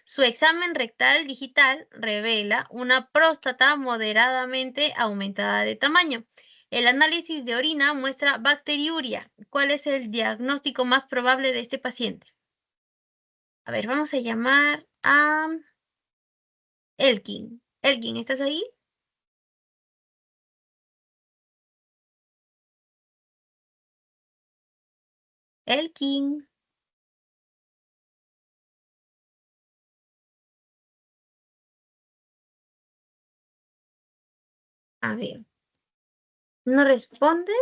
Su examen rectal digital revela una próstata moderadamente aumentada de tamaño. El análisis de orina muestra bacteriuria. ¿Cuál es el diagnóstico más probable de este paciente? A ver, vamos a llamar a Elkin. Elkin, ¿estás ahí? Elkin. A ver, no responde.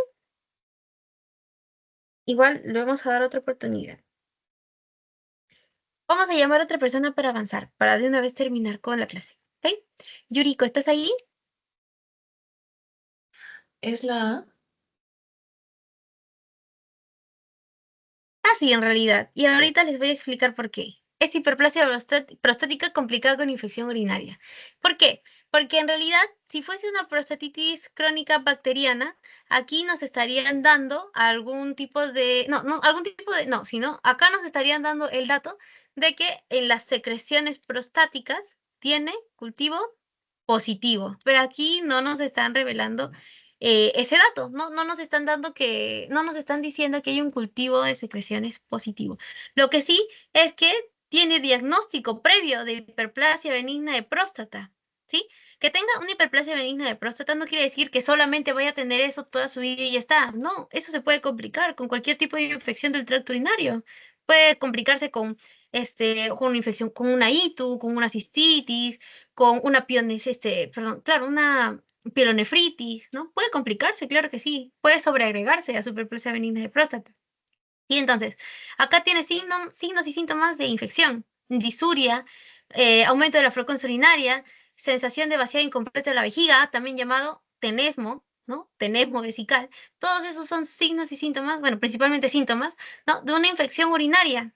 Igual le vamos a dar otra oportunidad. Vamos a llamar a otra persona para avanzar, para de una vez terminar con la clase. ¿Ok? Yuriko, ¿estás ahí? Es la A. Ah, sí, en realidad. Y ahorita les voy a explicar por qué. Es hiperplasia prostática complicada con infección urinaria. ¿Por qué? Porque en realidad, si fuese una prostatitis crónica bacteriana, aquí nos estarían dando algún tipo de, no, sino acá nos estarían dando el dato de que en las secreciones prostáticas tiene cultivo positivo, pero aquí no nos están revelando ese dato, no nos están dando no nos están diciendo que hay un cultivo de secreciones positivo. Lo que sí es que tiene diagnóstico previo de hiperplasia benigna de próstata, ¿sí? Que tenga una hiperplasia benigna de próstata no quiere decir que solamente vaya a tener eso toda su vida y ya está. No, eso se puede complicar con cualquier tipo de infección del tracto urinario. Puede complicarse con una infección, con una ITU, con una cistitis, con una perdón, claro, una pielonefritis, ¿no? Puede complicarse, claro que sí. Puede sobreagregarse a su hiperplasia benigna de próstata. Y entonces, acá tiene signos y síntomas de infección, disuria, aumento de la frecuencia urinaria, sensación de vaciado incompleto de la vejiga, también llamado tenesmo, ¿no? Tenesmo vesical. Todos esos son signos y síntomas, bueno, principalmente síntomas, ¿no? De una infección urinaria,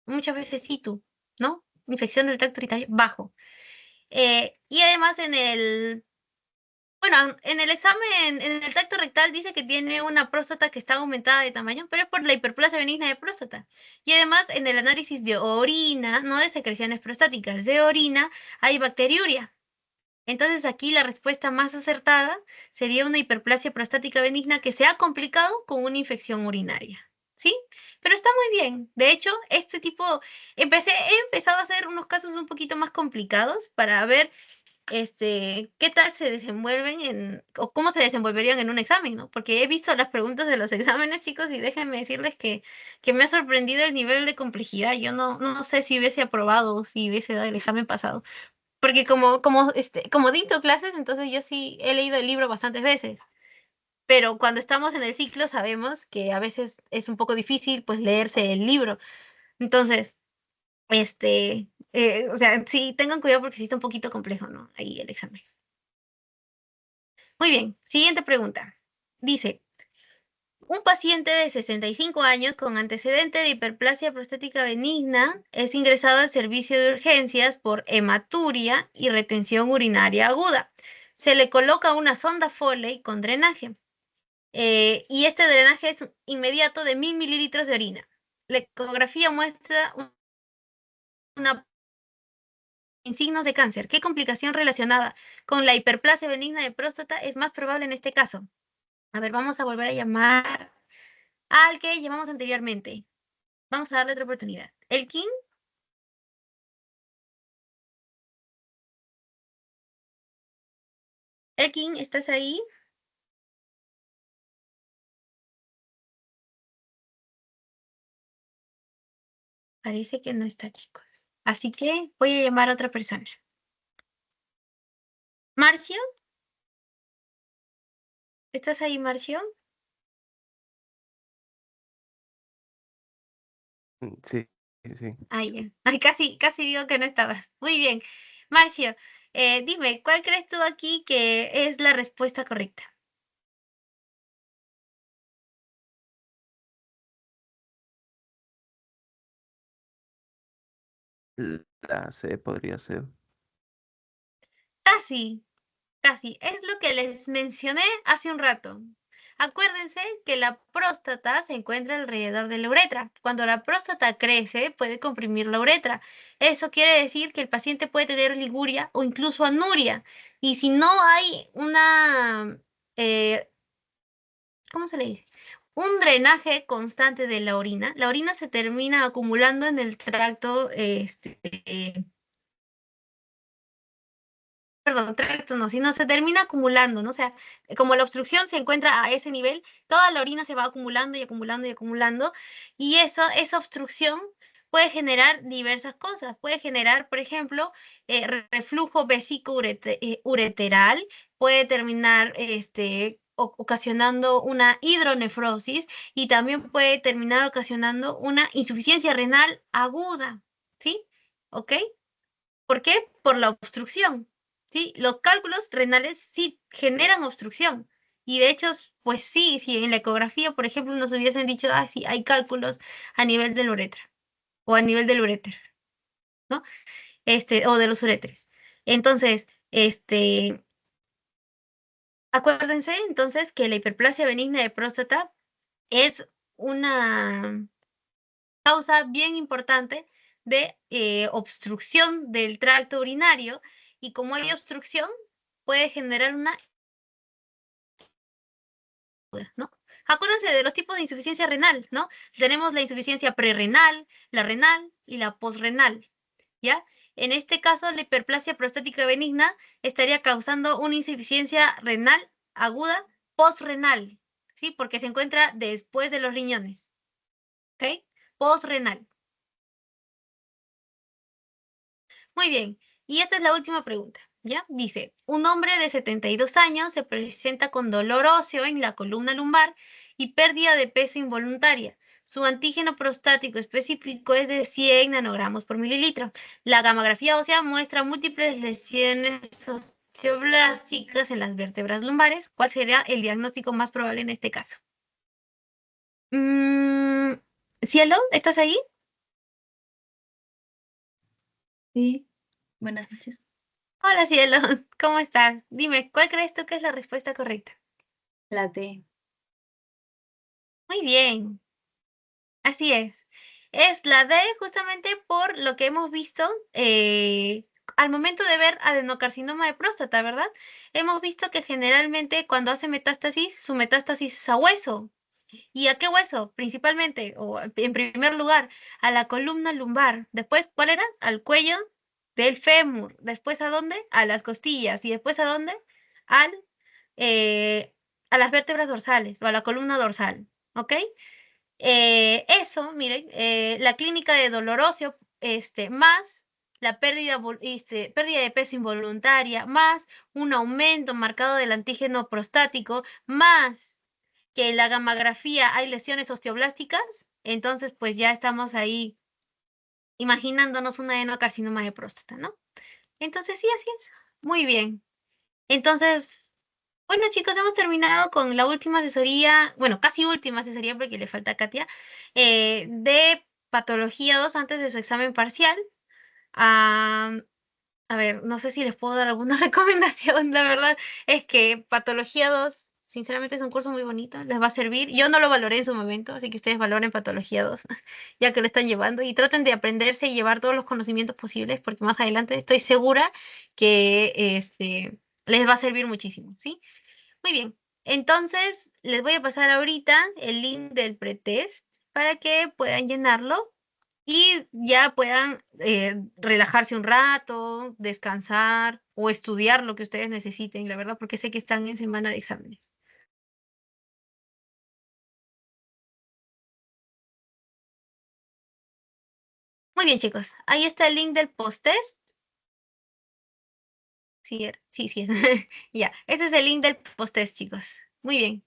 muchas veces situ, ¿no? Infección del tracto urinario bajo. Y además bueno, en el examen, en el tacto rectal dice que tiene una próstata que está aumentada de tamaño, pero es por la hiperplasia benigna de próstata. Y además, en el análisis de orina, no de secreciones prostáticas, de orina, hay bacteriuria. Entonces, aquí la respuesta más acertada sería una hiperplasia prostática benigna que se ha complicado con una infección urinaria. ¿Sí? Pero está muy bien. De hecho, este tipo, he empezado a hacer unos casos un poquito más complicados para ver qué tal se desenvuelven o cómo se desenvolverían en un examen, ¿no? Porque he visto las preguntas de los exámenes, chicos, y déjenme decirles que me ha sorprendido el nivel de complejidad. Yo no sé si hubiese aprobado o si hubiese dado el examen pasado. Porque como dicto clases, entonces yo sí he leído el libro bastantes veces. Pero cuando estamos en el ciclo sabemos que a veces es un poco difícil, pues, leerse el libro. Entonces, o sea, sí, tengan cuidado porque sí está un poquito complejo, ¿no? Ahí el examen. Muy bien, siguiente pregunta. Dice, un paciente de 65 años con antecedente de hiperplasia prostática benigna es ingresado al servicio de urgencias por hematuria y retención urinaria aguda. Se le coloca una sonda Foley con drenaje. Y este drenaje es inmediato de 1000 mililitros de orina. La ecografía muestra una sin signos de cáncer. ¿Qué complicación relacionada con la hiperplasia benigna de próstata es más probable en este caso? A ver, vamos a volver a llamar al que llamamos anteriormente. Vamos a darle otra oportunidad. Elkin, Elkin, ¿estás ahí? Parece que no está, chicos. Así que voy a llamar a otra persona. Marcio, ¿estás ahí, Marcio? Sí, sí. Ay, ya. Ay, casi digo que no estabas. Muy bien. Marcio, dime, ¿cuál crees tú aquí que es la respuesta correcta? La C podría ser. Casi, casi. Es lo que les mencioné hace un rato. Acuérdense que la próstata se encuentra alrededor de la uretra. Cuando la próstata crece, puede comprimir la uretra. Eso quiere decir que el paciente puede tener liguria o incluso anuria. Y si no hay eh, ¿cómo se le dice? Un drenaje constante de la orina se termina acumulando en el tracto, perdón, tracto no, sino se termina acumulando, ¿no? O sea, como la obstrucción se encuentra a ese nivel, toda la orina se va acumulando y acumulando y acumulando, y esa obstrucción puede generar diversas cosas. Puede generar, por ejemplo, reflujo vesíco-ureteral, puede terminar ocasionando una hidronefrosis y también puede terminar ocasionando una insuficiencia renal aguda, ¿sí? ¿Ok? ¿Por qué? Por la obstrucción, ¿sí? Los cálculos renales sí generan obstrucción. Y de hecho, pues sí, si en la ecografía, por ejemplo, nos hubiesen dicho, ah, sí, hay cálculos a nivel del uretra o a nivel del uréter, ¿no? O de los uréteres. Entonces, acuérdense entonces que la hiperplasia benigna de próstata es una causa bien importante de obstrucción del tracto urinario y como hay obstrucción puede generar una, ¿no? Acuérdense de los tipos de insuficiencia renal, ¿no? Tenemos la insuficiencia prerrenal, la renal y la posrenal, ¿ya? En este caso, la hiperplasia prostática benigna estaría causando una insuficiencia renal aguda posrenal, ¿sí? Porque se encuentra después de los riñones, ¿ok? Posrenal. Muy bien. Y esta es la última pregunta. ¿Ya? Dice, un hombre de 72 años se presenta con dolor óseo en la columna lumbar y pérdida de peso involuntaria. Su antígeno prostático específico es de 100 nanogramos por mililitro. La gamografía ósea muestra múltiples lesiones osteoblásticas en las vértebras lumbares. ¿Cuál sería el diagnóstico más probable en este caso? Cielo, ¿estás ahí? Sí, buenas noches. Hola, Cielo, ¿cómo estás? Dime, ¿cuál crees tú que es la respuesta correcta? La D. Muy bien, así es. Es la D justamente por lo que hemos visto al momento de ver adenocarcinoma de próstata, ¿verdad? Hemos visto que generalmente cuando hace metástasis, su metástasis es a hueso. ¿Y a qué hueso? Principalmente, o en primer lugar, a la columna lumbar. Después, ¿cuál era? Al cuello del fémur. Después, ¿a dónde? A las costillas. ¿Y después a dónde? Al, a las vértebras dorsales o a la columna dorsal. ¿Ok? Eso, miren, la clínica de dolor óseo, más la pérdida de peso involuntaria, más un aumento marcado del antígeno prostático, más que en la gamografía hay lesiones osteoblásticas, entonces pues ya estamos ahí imaginándonos un adenocarcinoma de próstata, ¿no? Entonces sí, así es. Muy bien. Entonces, bueno chicos, hemos terminado con la última asesoría, bueno, casi última asesoría porque le falta a Katia, de patología 2 antes de su examen parcial. A ver, no sé si les puedo dar alguna recomendación, la verdad es que Patología 2, sinceramente es un curso muy bonito, les va a servir. Yo no lo valoré en su momento, así que ustedes valoren Patología 2, ya que lo están llevando, y traten de aprenderse y llevar todos los conocimientos posibles, porque más adelante estoy segura que les va a servir muchísimo, ¿sí? Muy bien, entonces les voy a pasar ahorita el link del pretest para que puedan llenarlo y ya puedan relajarse un rato, descansar o estudiar lo que ustedes necesiten, la verdad, porque sé que están en semana de exámenes. Muy bien, chicos, ahí está el link del post-test. Sí, sí. Ya, ese es el link del post-test, chicos. Muy bien.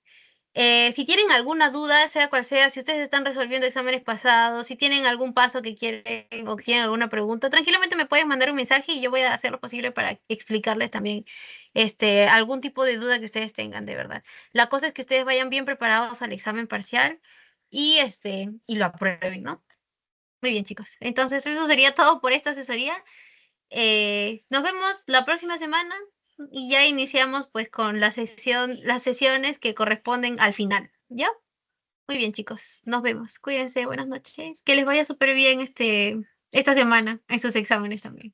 Si tienen alguna duda, sea cual sea, si ustedes están resolviendo exámenes pasados, si tienen algún paso que quieren o tienen alguna pregunta, tranquilamente me pueden mandar un mensaje y yo voy a hacer lo posible para explicarles también algún tipo de duda que ustedes tengan, de verdad. La cosa es que ustedes vayan bien preparados al examen parcial y lo aprueben, ¿no? Muy bien, chicos. Entonces, eso sería todo por esta asesoría. Nos vemos la próxima semana y ya iniciamos pues con las sesiones que corresponden al final, ¿ya? Muy bien, chicos. Nos vemos. Cuídense. Buenas noches. Que les vaya súper bien esta semana en sus exámenes también.